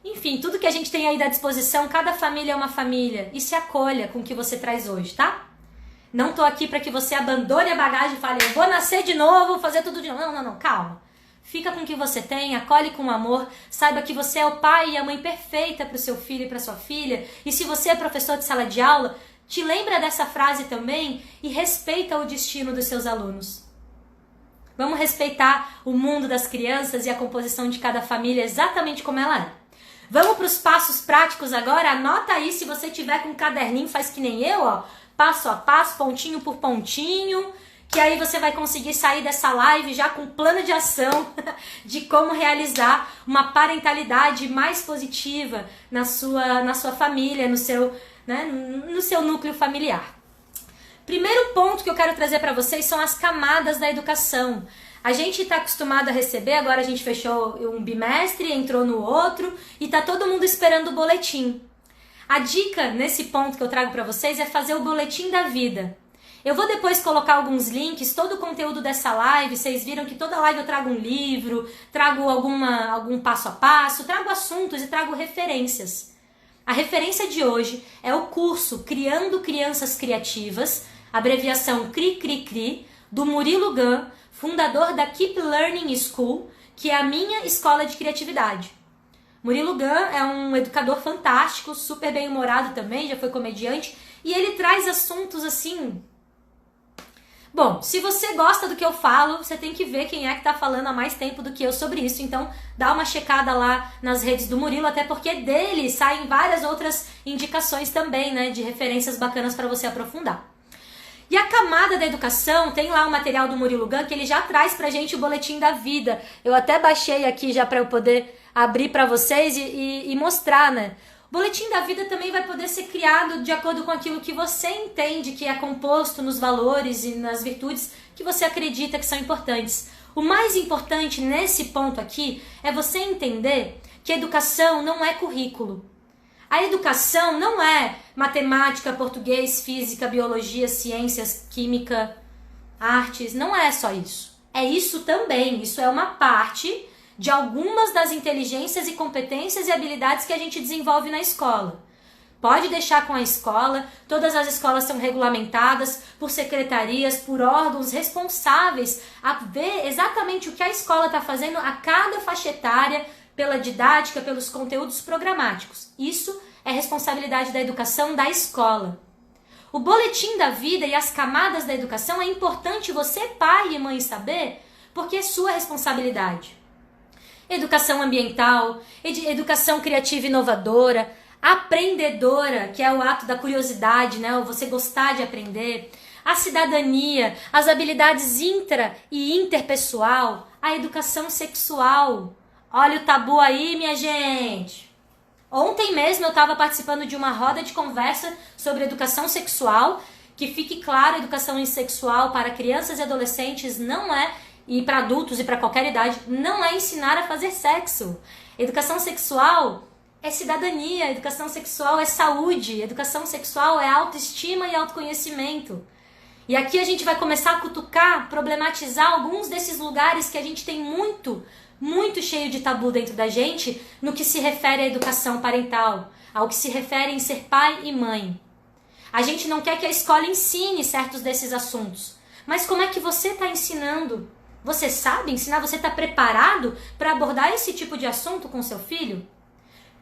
Speaker 1: enfim, tudo que a gente tem aí à disposição, cada família é uma família. E se acolha com o que você traz hoje, tá? Não tô aqui para que você abandone a bagagem e fale, eu vou nascer de novo, vou fazer tudo de novo. Não, calma. Fica com o que você tem, acolhe com amor, saiba que você é o pai e a mãe perfeita para o seu filho e para sua filha. E se você é professor de sala de aula, te lembra dessa frase também e respeita o destino dos seus alunos. Vamos respeitar o mundo das crianças e a composição de cada família exatamente como ela é. Vamos para os passos práticos agora? Anota aí, se você tiver com um caderninho, faz que nem eu, ó, passo a passo, pontinho por pontinho, que aí você vai conseguir sair dessa live já com um plano de ação de como realizar uma parentalidade mais positiva na sua família, no seu núcleo familiar. Primeiro ponto que eu quero trazer para vocês são as camadas da educação. A gente está acostumado a receber, agora a gente fechou um bimestre, entrou no outro e está todo mundo esperando o boletim. A dica nesse ponto que eu trago para vocês é fazer o boletim da vida. Eu vou depois colocar alguns links, todo o conteúdo dessa live, vocês viram que toda live eu trago um livro, trago algum passo a passo, trago assuntos e trago referências. A referência de hoje é o curso Criando Crianças Criativas, abreviação CRI, do Murilo Gun, fundador da Keep Learning School, que é a minha escola de criatividade. Murilo Gun é um educador fantástico, super bem-humorado também, já foi comediante, e ele traz assuntos assim... Bom, se você gosta do que eu falo, você tem que ver quem é que tá falando há mais tempo do que eu sobre isso. Então, dá uma checada lá nas redes do Murilo, até porque dele saem várias outras indicações também, né, de referências bacanas para você aprofundar. E a camada da educação, tem lá o material do Murilo Gun, que ele já traz pra gente o boletim da vida. Eu até baixei aqui já para eu poder abrir para vocês e mostrar, né? O boletim da vida também vai poder ser criado de acordo com aquilo que você entende que é composto nos valores e nas virtudes que você acredita que são importantes. O mais importante nesse ponto aqui é você entender que a educação não é currículo. A educação não é matemática, português, física, biologia, ciências, química, artes. Não é só isso. É isso também. Isso é uma parte de algumas das inteligências e competências e habilidades que a gente desenvolve na escola. Pode deixar com a escola, todas as escolas são regulamentadas por secretarias, por órgãos responsáveis a ver exatamente o que a escola está fazendo a cada faixa etária, pela didática, pelos conteúdos programáticos. Isso é responsabilidade da educação da escola. O boletim da vida e as camadas da educação é importante você, pai e mãe, saber, porque é sua responsabilidade. Educação ambiental, educação criativa e inovadora, aprendedora, que é o ato da curiosidade, né? Você gostar de aprender, a cidadania, as habilidades intra e interpessoal, a educação sexual. Olha o tabu aí, minha gente! Ontem mesmo eu estava participando de uma roda de conversa sobre educação sexual, que fique claro, educação sexual para crianças e adolescentes não é, e para adultos e para qualquer idade, não é ensinar a fazer sexo. Educação sexual é cidadania, educação sexual é saúde, educação sexual é autoestima e autoconhecimento. E aqui a gente vai começar a cutucar, problematizar alguns desses lugares que a gente tem muito cheio de tabu dentro da gente no que se refere à educação parental, ao que se refere em ser pai e mãe. A gente não quer que a escola ensine certos desses assuntos, mas como é que você está ensinando? Você sabe ensinar? Você está preparado para abordar esse tipo de assunto com seu filho?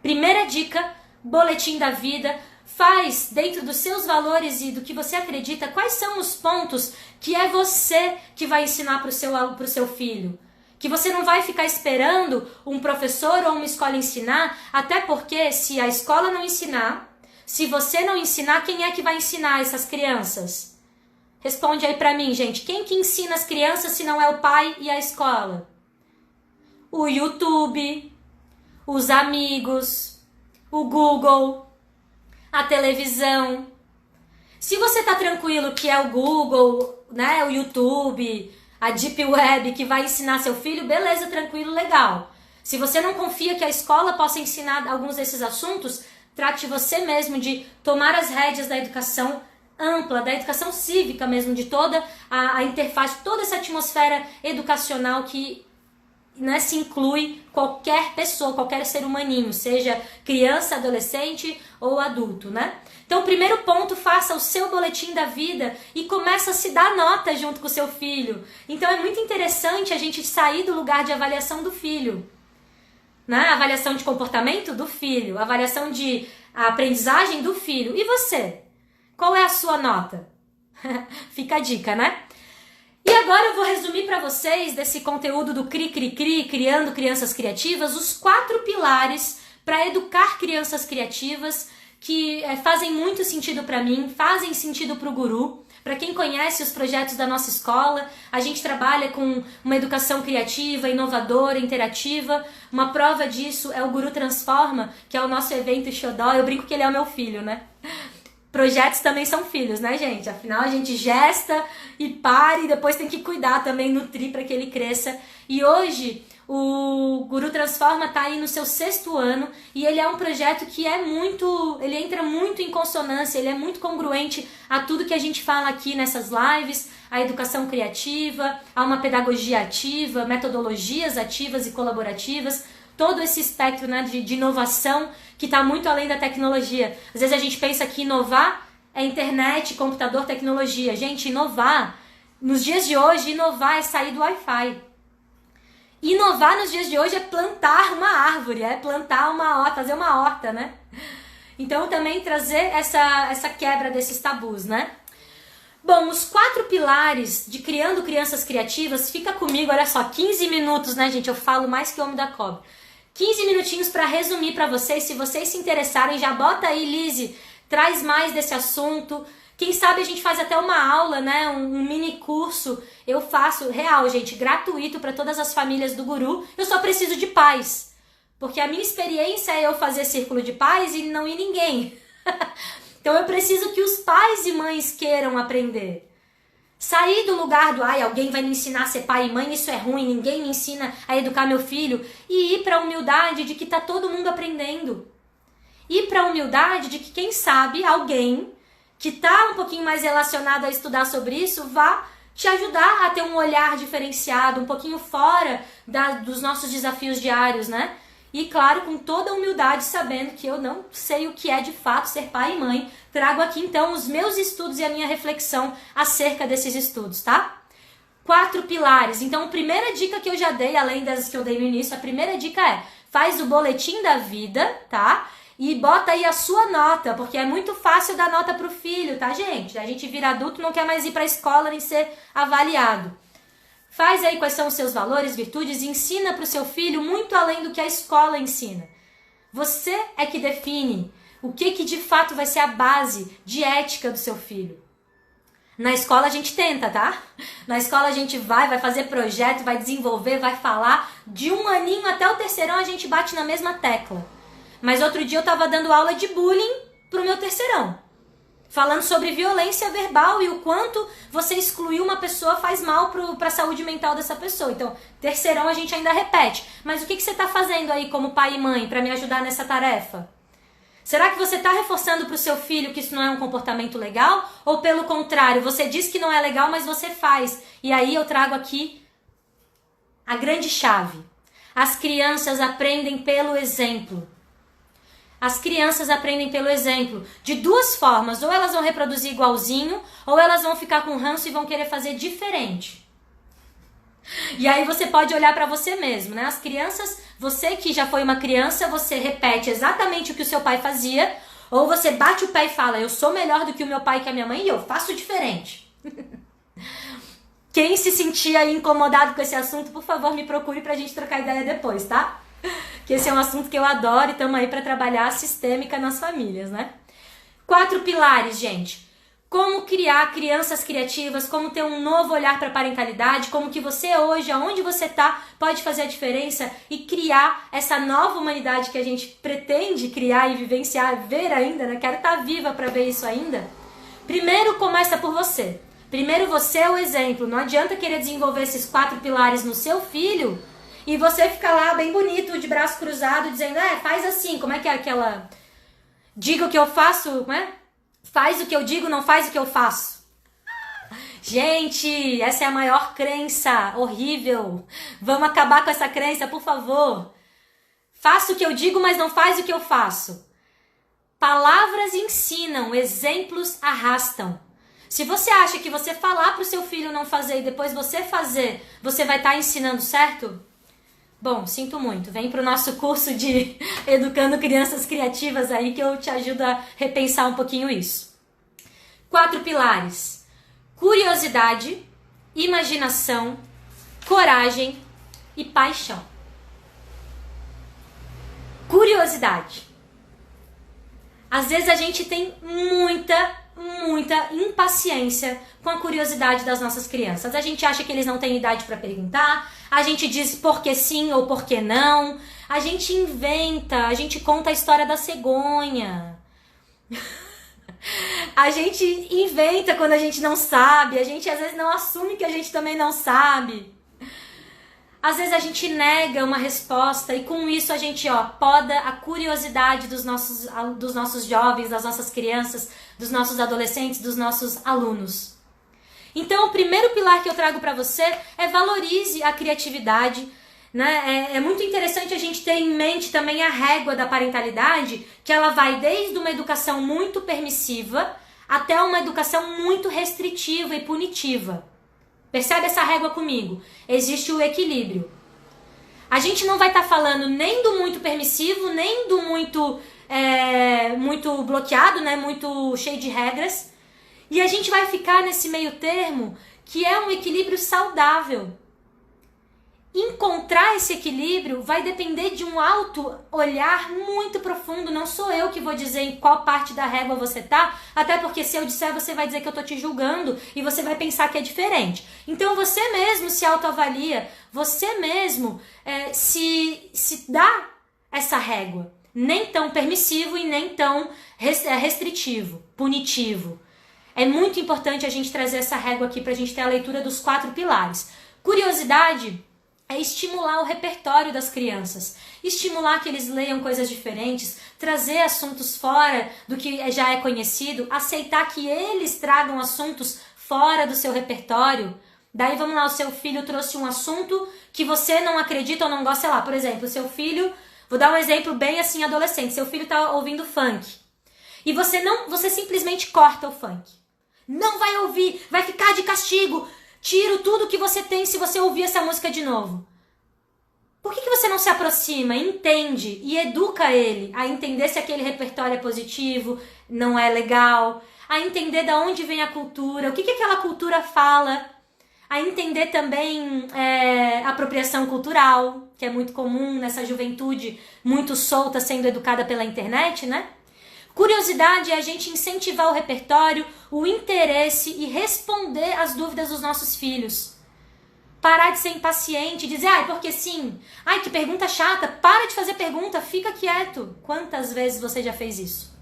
Speaker 1: Primeira dica, boletim da vida, Faz, dentro dos seus valores e do que você acredita, quais são os pontos que é você que vai ensinar para o seu filho. Que você não vai ficar esperando um professor ou uma escola ensinar, até porque se a escola não ensinar, se você não ensinar, quem é que vai ensinar essas crianças? Responde aí pra mim, gente. Quem que ensina as crianças se não é o pai e a escola? O YouTube, os amigos, o Google, a televisão. Se você tá tranquilo que é o Google, né, o YouTube, a Deep Web que vai ensinar seu filho, beleza, tranquilo, legal. Se você não confia que a escola possa ensinar alguns desses assuntos, trate você mesmo de tomar as rédeas da educação ampla, da educação cívica mesmo, de toda a interface, toda essa atmosfera educacional que, né, se inclui qualquer pessoa, qualquer ser humaninho, seja criança, adolescente ou adulto, né? Então, o primeiro ponto, faça o seu boletim da vida e começa a se dar nota junto com o seu filho. Então, é muito interessante a gente sair do lugar de avaliação do filho, né? Avaliação de comportamento do filho, avaliação de aprendizagem do filho. E você? Qual é a sua nota? Fica a dica, né? E agora eu vou resumir para vocês desse conteúdo do Cri, Criando Crianças Criativas, os 4 pilares para educar crianças criativas que fazem muito sentido para mim, fazem sentido para o Guru. Para quem conhece os projetos da nossa escola, a gente trabalha com uma educação criativa, inovadora, interativa. Uma prova disso é o Guru Transforma, que é o nosso evento xodó. Eu brinco que ele é o meu filho, né? Projetos também são filhos, né, gente? Afinal, a gente gesta e para e depois tem que cuidar também, nutrir para que ele cresça. E hoje, o Guru Transforma tá aí no seu 6º ano e ele é um projeto que ele entra muito em consonância, ele é muito congruente a tudo que a gente fala aqui nessas lives, a educação criativa, a uma pedagogia ativa, metodologias ativas e colaborativas, todo esse espectro, né, de inovação que está muito além da tecnologia. Às vezes a gente pensa que inovar é internet, computador, tecnologia. Gente, inovar, nos dias de hoje, inovar é sair do Wi-Fi. Inovar nos dias de hoje é plantar uma árvore, é plantar uma horta, fazer uma horta, né? Então também trazer essa quebra desses tabus, né? Bom, os 4 pilares de Criando Crianças Criativas, fica comigo, olha só, 15 minutos, né, gente? Eu falo mais que homem da cobra. 15 minutinhos para resumir para vocês, se vocês se interessarem, já bota aí, Lizzy, traz mais desse assunto. Quem sabe a gente faz até uma aula, né, um mini curso, eu faço, real, gente, gratuito para todas as famílias do Guru. Eu só preciso de pais, porque a minha experiência é eu fazer círculo de pais e não ir ninguém. Então eu preciso que os pais e mães queiram aprender. Sair do lugar do, alguém vai me ensinar a ser pai e mãe, isso é ruim, ninguém me ensina a educar meu filho. E ir para a humildade de que tá todo mundo aprendendo. Ir para a humildade de que, quem sabe, alguém que tá um pouquinho mais relacionado a estudar sobre isso, vá te ajudar a ter um olhar diferenciado, um pouquinho fora dos nossos desafios diários, né? E claro, com toda a humildade, sabendo que eu não sei o que é de fato ser pai e mãe, trago aqui então os meus estudos e a minha reflexão acerca desses estudos, tá? 4 pilares. Então, a primeira dica que eu já dei, além das que eu dei no início, a primeira dica é: faz o boletim da vida, tá? E bota aí a sua nota, porque é muito fácil dar nota pro filho, tá, gente? A gente vira adulto, não quer mais ir pra escola nem ser avaliado. Faz aí quais são os seus valores, virtudes e ensina para o seu filho muito além do que a escola ensina. Você é que define o que de fato vai ser a base de ética do seu filho. Na escola a gente tenta, tá? Na escola a gente vai fazer projeto, vai desenvolver, vai falar. De 1 aninho até o 3º a gente bate na mesma tecla. Mas outro dia eu tava dando aula de bullying pro meu 3º. Falando sobre violência verbal e o quanto você excluir uma pessoa faz mal para a saúde mental dessa pessoa. Então, 3º a gente ainda repete. Mas o que você está fazendo aí como pai e mãe para me ajudar nessa tarefa? Será que você está reforçando para o seu filho que isso não é um comportamento legal? Ou pelo contrário, você diz que não é legal, mas você faz? E aí eu trago aqui a grande chave. As crianças aprendem pelo exemplo. As crianças aprendem pelo exemplo, de 2 formas: ou elas vão reproduzir igualzinho, ou elas vão ficar com ranço e vão querer fazer diferente. E aí você pode olhar para você mesmo, né? As crianças, você que já foi uma criança, você repete exatamente o que o seu pai fazia, Ou você bate o pé e fala, eu sou melhor do que o meu pai e que a minha mãe e eu faço diferente. Quem se sentir aí incomodado com esse assunto, por favor, me procure pra gente trocar ideia depois, tá? Que esse é um assunto que eu adoro e estamos aí pra trabalhar a sistêmica nas famílias, né? 4 pilares, gente. Como criar crianças criativas, como ter um novo olhar para a parentalidade, como que você hoje, aonde você tá, pode fazer a diferença e criar essa nova humanidade que a gente pretende criar e vivenciar, ver ainda, né? Quero estar viva para ver isso ainda. Primeiro começa por você. Primeiro você é o exemplo. Não adianta querer desenvolver esses 4 pilares no seu filho e você ficar lá bem bonito, de braço cruzado, dizendo, faz assim, como é que é aquela... Diga o que eu faço, né? Faz o que eu digo, não faz o que eu faço. Gente, essa é a maior crença horrível. Vamos acabar com essa crença, por favor. Faça o que eu digo, mas não faz o que eu faço. Palavras ensinam, exemplos arrastam. Se você acha que você falar para o seu filho não fazer e depois você fazer, você vai estar ensinando certo? Bom, sinto muito. Vem para o nosso curso de Educando Crianças Criativas aí que eu te ajudo a repensar um pouquinho isso. 4 pilares. Curiosidade, imaginação, coragem e paixão. Curiosidade. Às vezes a gente tem muita impaciência com a curiosidade das nossas crianças. A gente acha que eles não têm idade para perguntar, a gente diz por que sim ou por que não, a gente inventa, a gente conta a história da cegonha. A gente inventa quando a gente não sabe, a gente às vezes não assume que a gente também não sabe. Às vezes a gente nega uma resposta e com isso a gente poda a curiosidade dos nossos jovens, das nossas crianças, dos nossos adolescentes, dos nossos alunos. Então o primeiro pilar que eu trago para você é valorize a criatividade, né? É muito interessante a gente ter em mente também a régua da parentalidade, que ela vai desde uma educação muito permissiva até uma educação muito restritiva e punitiva. Percebe essa régua comigo? Existe o equilíbrio. A gente não vai estar falando nem do muito permissivo, nem do muito bloqueado, né? Muito cheio de regras. E a gente vai ficar nesse meio termo que é um equilíbrio saudável. Encontrar esse equilíbrio vai depender de um auto-olhar muito profundo. Não sou eu que vou dizer em qual parte da régua você tá, até porque se eu disser, você vai dizer que eu tô te julgando e você vai pensar que é diferente. Então você mesmo se autoavalia, você mesmo se dá essa régua. Nem tão permissivo e nem tão restritivo, punitivo. É muito importante a gente trazer essa régua aqui pra gente ter a leitura dos 4 pilares. Curiosidade é estimular o repertório das crianças, estimular que eles leiam coisas diferentes, trazer assuntos fora do que já é conhecido, aceitar que eles tragam assuntos fora do seu repertório. Daí vamos lá, o seu filho trouxe um assunto que você não acredita ou não gosta, sei lá, por exemplo, o seu filho, vou dar um exemplo bem assim adolescente, seu filho tá ouvindo funk e você simplesmente corta o funk. Não vai ouvir, vai ficar de castigo. Tiro tudo que você tem se você ouvir essa música de novo. Por que você não se aproxima, entende e educa ele a entender se aquele repertório é positivo, não é legal, a entender de onde vem a cultura, o que aquela cultura fala, a entender também apropriação cultural, que é muito comum nessa juventude muito solta sendo educada pela internet, né? Curiosidade é a gente incentivar o repertório, o interesse e responder às dúvidas dos nossos filhos. Parar de ser impaciente, dizer, porque sim, que pergunta chata, para de fazer pergunta, fica quieto. Quantas vezes você já fez isso?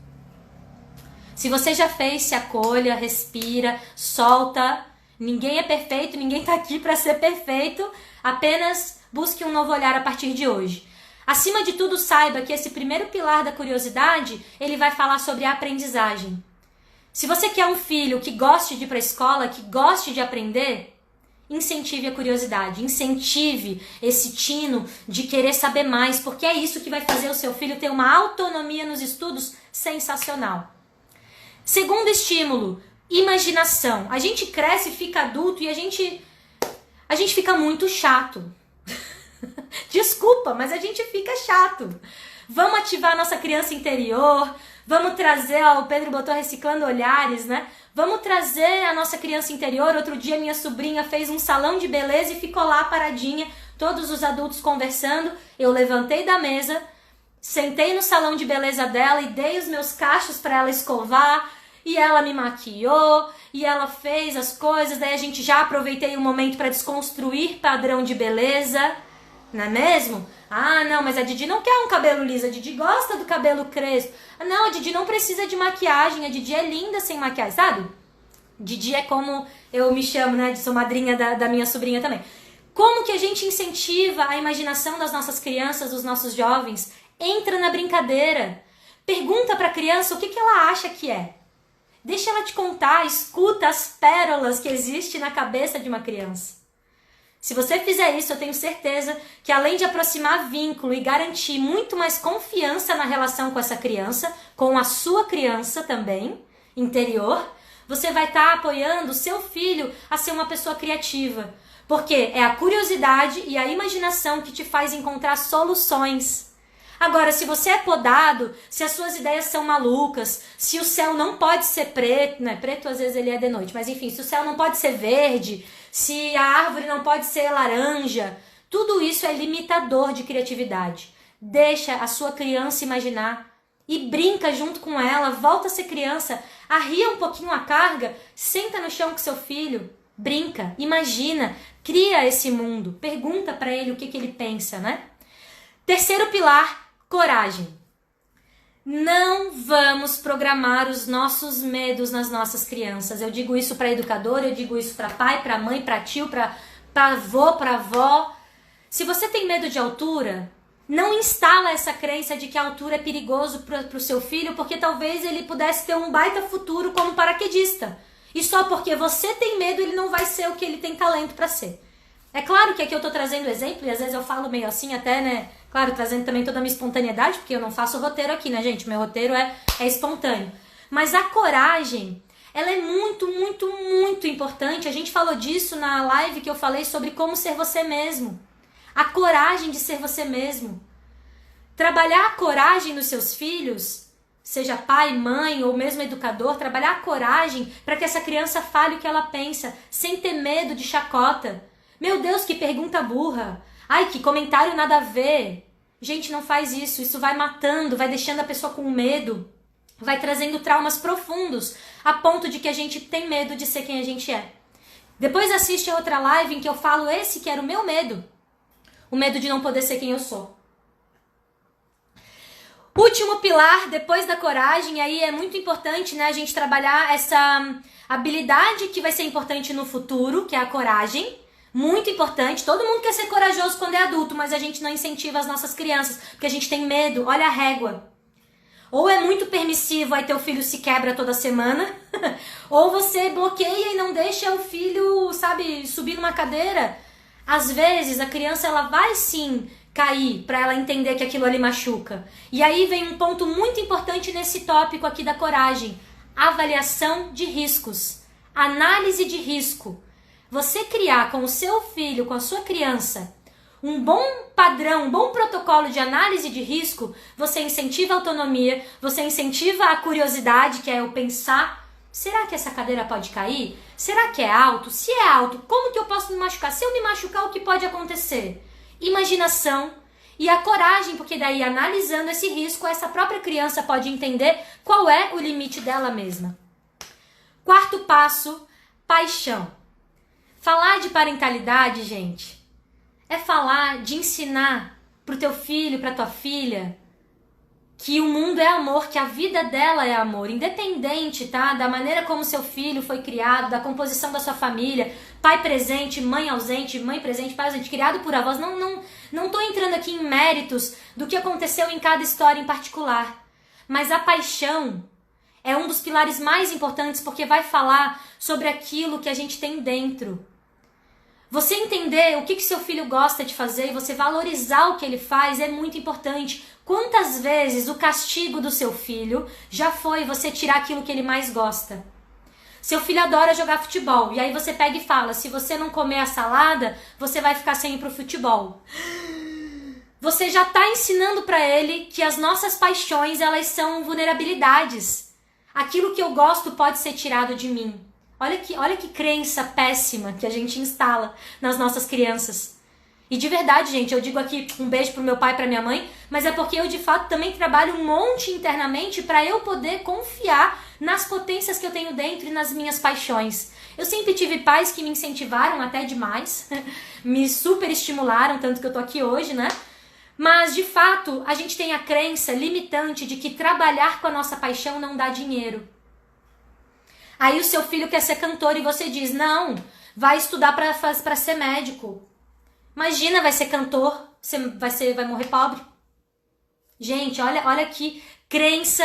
Speaker 1: Se você já fez, se acolha, respira, solta. Ninguém é perfeito, ninguém tá aqui para ser perfeito, apenas busque um novo olhar a partir de hoje. Acima de tudo, saiba que esse primeiro pilar da curiosidade, ele vai falar sobre a aprendizagem. Se você quer um filho que goste de ir para a escola, que goste de aprender, incentive a curiosidade, incentive esse tino de querer saber mais, porque é isso que vai fazer o seu filho ter uma autonomia nos estudos sensacional. Segundo estímulo, imaginação. A gente cresce, fica adulto e a gente fica muito chato. Desculpa, mas a gente fica chato. Vamos ativar a nossa criança interior, Vamos trazer, ó, o Pedro botou reciclando olhares, né? Vamos trazer a nossa criança interior. Outro dia minha sobrinha fez um salão de beleza e ficou lá paradinha, todos os adultos conversando. Eu levantei da mesa, sentei no salão de beleza dela e dei os meus cachos para ela escovar. E ela me maquiou, e ela fez as coisas. Daí a gente já aproveitei o momento para desconstruir padrão de beleza, não é mesmo? Ah, não, mas a Didi não quer um cabelo liso, a Didi gosta do cabelo crespo. Ah, não, a Didi não precisa de maquiagem, a Didi é linda sem maquiagem, sabe? Didi é como eu me chamo, né? Sou madrinha da minha sobrinha também. Como que a gente incentiva a imaginação das nossas crianças, dos nossos jovens? Entra na brincadeira. Pergunta para a criança o que ela acha que é. Deixa ela te contar, escuta as pérolas que existem na cabeça de uma criança. Se você fizer isso, eu tenho certeza que além de aproximar vínculo e garantir muito mais confiança na relação com essa criança, com a sua criança também, interior, você vai estar apoiando o seu filho a ser uma pessoa criativa. Porque é a curiosidade e a imaginação que te faz encontrar soluções. Agora, se você é podado, se as suas ideias são malucas, se o céu não pode ser preto, né? Preto às vezes ele é de noite, mas enfim, se o céu não pode ser verde, se a árvore não pode ser laranja, tudo isso é limitador de criatividade. Deixa a sua criança imaginar e brinca junto com ela, volta a ser criança, arria um pouquinho a carga, senta no chão com seu filho, brinca, imagina, cria esse mundo, pergunta para ele o que ele pensa, né? Terceiro pilar, coragem. Não vamos programar os nossos medos nas nossas crianças. Eu digo isso para educador, eu digo isso para pai, para mãe, para tio, para avô, para avó. Se você tem medo de altura, não instala essa crença de que a altura é perigoso para o seu filho, porque talvez ele pudesse ter um baita futuro como paraquedista. E só porque você tem medo, ele não vai ser o que ele tem talento para ser. É claro que aqui eu tô trazendo exemplo, e às vezes eu falo meio assim até, né? Claro, trazendo também toda a minha espontaneidade, porque eu não faço roteiro aqui, né, gente? Meu roteiro é espontâneo. Mas a coragem, ela é muito, muito, muito importante. A gente falou disso na live que eu falei sobre como ser você mesmo. A coragem de ser você mesmo. Trabalhar a coragem nos seus filhos, seja pai, mãe ou mesmo educador, trabalhar a coragem para que essa criança fale o que ela pensa, sem ter medo de chacota. Meu Deus, que pergunta burra. Ai, que comentário nada a ver. Gente, não faz isso. Isso vai matando, vai deixando a pessoa com medo. Vai trazendo traumas profundos, a ponto de que a gente tem medo de ser quem a gente é. Depois assiste a outra live em que eu falo esse que era o meu medo. O medo de não poder ser quem eu sou. Último pilar, depois da coragem, aí é muito importante, né, a gente trabalhar essa habilidade que vai ser importante no futuro, que é a coragem. Muito importante, todo mundo quer ser corajoso quando é adulto, mas a gente não incentiva as nossas crianças, porque a gente tem medo, olha a régua. Ou é muito permissivo, aí teu filho se quebra toda semana, ou você bloqueia e não deixa o filho, sabe, subir numa cadeira. Às vezes a criança ela vai sim cair para ela entender que aquilo ali machuca. E aí vem um ponto muito importante nesse tópico aqui da coragem, avaliação de riscos, análise de risco. Você criar com o seu filho, com a sua criança, um bom padrão, um bom protocolo de análise de risco, você incentiva a autonomia, você incentiva a curiosidade, que é o pensar, será que essa cadeira pode cair? Será que é alto? Se é alto, como que eu posso me machucar? Se eu me machucar, o que pode acontecer? Imaginação e a coragem, porque daí analisando esse risco, essa própria criança pode entender qual é o limite dela mesma. Quarto passo, paixão. Falar de parentalidade, gente, é falar de ensinar pro teu filho, pra tua filha, que o mundo é amor, que a vida dela é amor, independente, tá? Da maneira como seu filho foi criado, da composição da sua família, pai presente, mãe ausente, mãe presente, pai ausente, criado por avós. Não tô entrando aqui em méritos do que aconteceu em cada história em particular, mas a paixão é um dos pilares mais importantes, porque vai falar sobre aquilo que a gente tem dentro. Você entender o que seu filho gosta de fazer e você valorizar o que ele faz é muito importante. Quantas vezes o castigo do seu filho já foi você tirar aquilo que ele mais gosta? Seu filho adora jogar futebol, e aí você pega e fala, se você não comer a salada, você vai ficar sem ir pro futebol. você já está ensinando para ele que as nossas paixões, elas são vulnerabilidades. Aquilo que eu gosto pode ser tirado de mim. Olha que crença péssima que a gente instala nas nossas crianças. E de verdade, gente, eu digo aqui um beijo pro meu pai e pra minha mãe, mas é porque eu de fato também trabalho um monte internamente para eu poder confiar nas potências que eu tenho dentro e nas minhas paixões. Eu sempre tive pais que me incentivaram até demais, me super estimularam, tanto que eu tô aqui hoje, né? Mas, de fato, a gente tem a crença limitante de que trabalhar com a nossa paixão não dá dinheiro. Aí o seu filho quer ser cantor e você diz, não, vai estudar para ser médico. Imagina, vai ser cantor, vai morrer pobre. Gente, olha que crença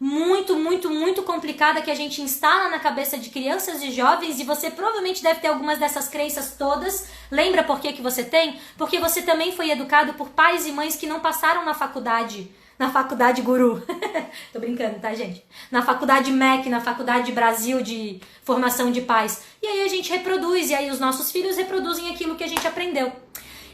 Speaker 1: muito, muito, muito complicada que a gente instala na cabeça de crianças e jovens, e você provavelmente deve ter algumas dessas crenças todas. Lembra por que você tem? Porque você também foi educado por pais e mães que não passaram na faculdade Guru. Tô brincando, tá, gente? Na faculdade MEC, na faculdade Brasil de formação de pais. E aí a gente reproduz, e aí os nossos filhos reproduzem aquilo que a gente aprendeu.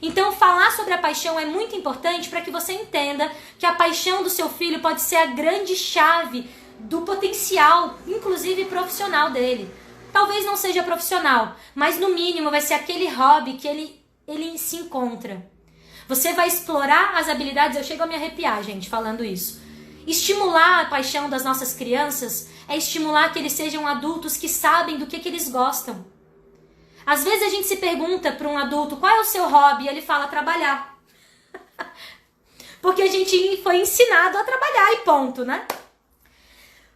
Speaker 1: Então, falar sobre a paixão é muito importante para que você entenda que a paixão do seu filho pode ser a grande chave do potencial, inclusive profissional dele. Talvez não seja profissional, mas no mínimo vai ser aquele hobby que ele se encontra. Você vai explorar as habilidades, eu chego a me arrepiar, gente, falando isso. Estimular a paixão das nossas crianças é estimular que eles sejam adultos que sabem do que eles gostam. Às vezes a gente se pergunta para um adulto qual é o seu hobby e ele fala trabalhar. Porque a gente foi ensinado a trabalhar e ponto, né?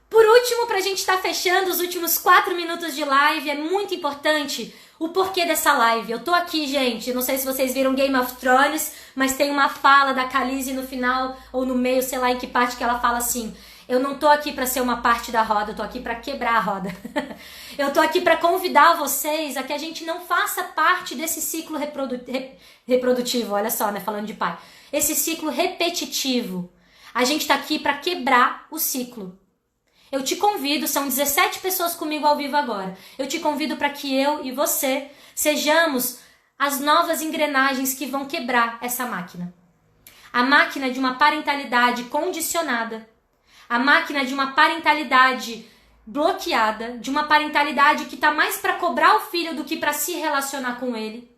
Speaker 1: Por último, para a gente estar fechando os últimos 4 minutos de live, é muito importante o porquê dessa live. Eu tô aqui, gente, não sei se vocês viram Game of Thrones, mas tem uma fala da Khaleesi no final, ou no meio, sei lá em que parte, que ela fala assim: eu não tô aqui para ser uma parte da roda, eu tô aqui para quebrar a roda. Eu tô aqui para convidar vocês a que a gente não faça parte desse ciclo reprodutivo, olha só, né, falando de pai. Esse ciclo repetitivo. A gente tá aqui para quebrar o ciclo. Eu te convido, são 17 pessoas comigo ao vivo agora. Eu te convido para que eu e você sejamos as novas engrenagens que vão quebrar essa máquina. A máquina de uma parentalidade condicionada. A máquina de uma parentalidade bloqueada, de uma parentalidade que está mais para cobrar o filho do que para se relacionar com ele.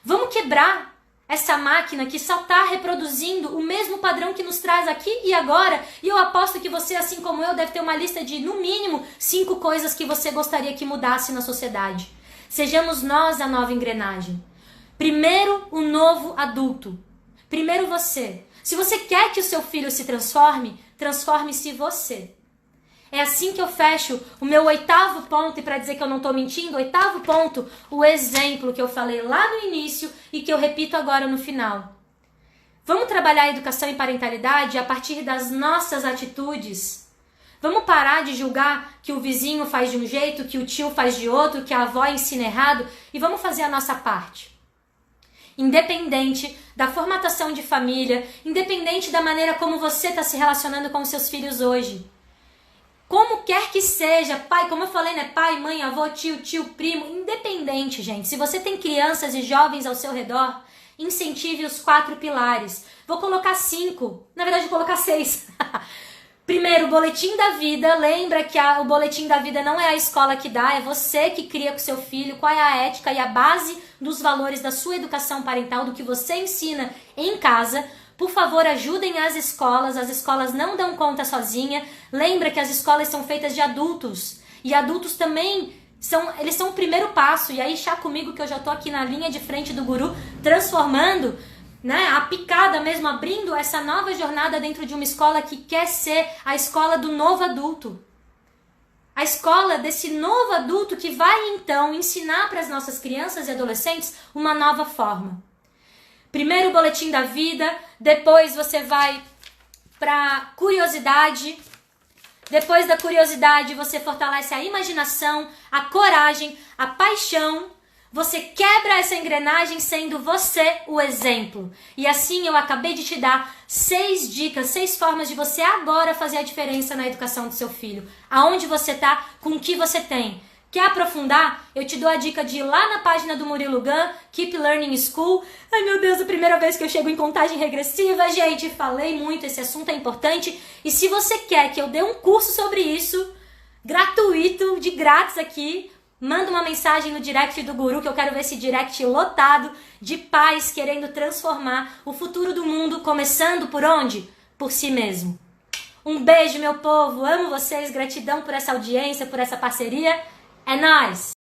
Speaker 1: Vamos quebrar essa máquina que só está reproduzindo o mesmo padrão que nos traz aqui e agora. E eu aposto que você, assim como eu, deve ter uma lista de, no mínimo, 5 coisas que você gostaria que mudasse na sociedade. Sejamos nós a nova engrenagem. Primeiro, o novo adulto. Primeiro você. Se você quer que o seu filho se transforme, transforme-se você. É assim que eu fecho o meu 8º ponto, e para dizer que eu não estou mentindo, 8º ponto, o exemplo que eu falei lá no início e que eu repito agora no final. Vamos trabalhar a educação e parentalidade a partir das nossas atitudes. Vamos parar de julgar que o vizinho faz de um jeito, que o tio faz de outro, que a avó ensina errado, e vamos fazer a nossa parte. Independente da formatação de família, independente da maneira como você está se relacionando com os seus filhos hoje. Como quer que seja, pai, como eu falei, né? Pai, mãe, avô, tio, primo, independente, gente. Se você tem crianças e jovens ao seu redor, incentive os 4 pilares. Vou colocar 5, na verdade vou colocar 6. Primeiro, o boletim da vida. Lembra que o boletim da vida não é a escola que dá, é você que cria com seu filho qual é a ética e a base dos valores da sua educação parental, do que você ensina em casa. Por favor, ajudem as escolas não dão conta sozinha. Lembra que as escolas são feitas de adultos, e adultos também eles são o primeiro passo. E aí, chá comigo que eu já tô aqui na linha de frente do guru, transformando, né, a picada mesmo, abrindo essa nova jornada dentro de uma escola que quer ser a escola do novo adulto. A escola desse novo adulto que vai, então, ensinar para as nossas crianças e adolescentes uma nova forma. Primeiro o boletim da vida, depois você vai para curiosidade. Depois da curiosidade, você fortalece a imaginação, a coragem, a paixão. Você quebra essa engrenagem sendo você o exemplo. E assim eu acabei de te dar 6 dicas, 6 formas de você agora fazer a diferença na educação do seu filho. Aonde você tá, com o que você tem. Quer aprofundar? Eu te dou a dica de ir lá na página do Murilo Gun, Keep Learning School. Ai meu Deus, a primeira vez que eu chego em contagem regressiva, gente, falei muito, esse assunto é importante. E se você quer que eu dê um curso sobre isso, gratuito, de grátis aqui, manda uma mensagem no direct do Guru, que eu quero ver esse direct lotado de pais querendo transformar o futuro do mundo, começando por onde? Por si mesmo. Um beijo, meu povo, amo vocês, gratidão por essa audiência, por essa parceria. É nóis!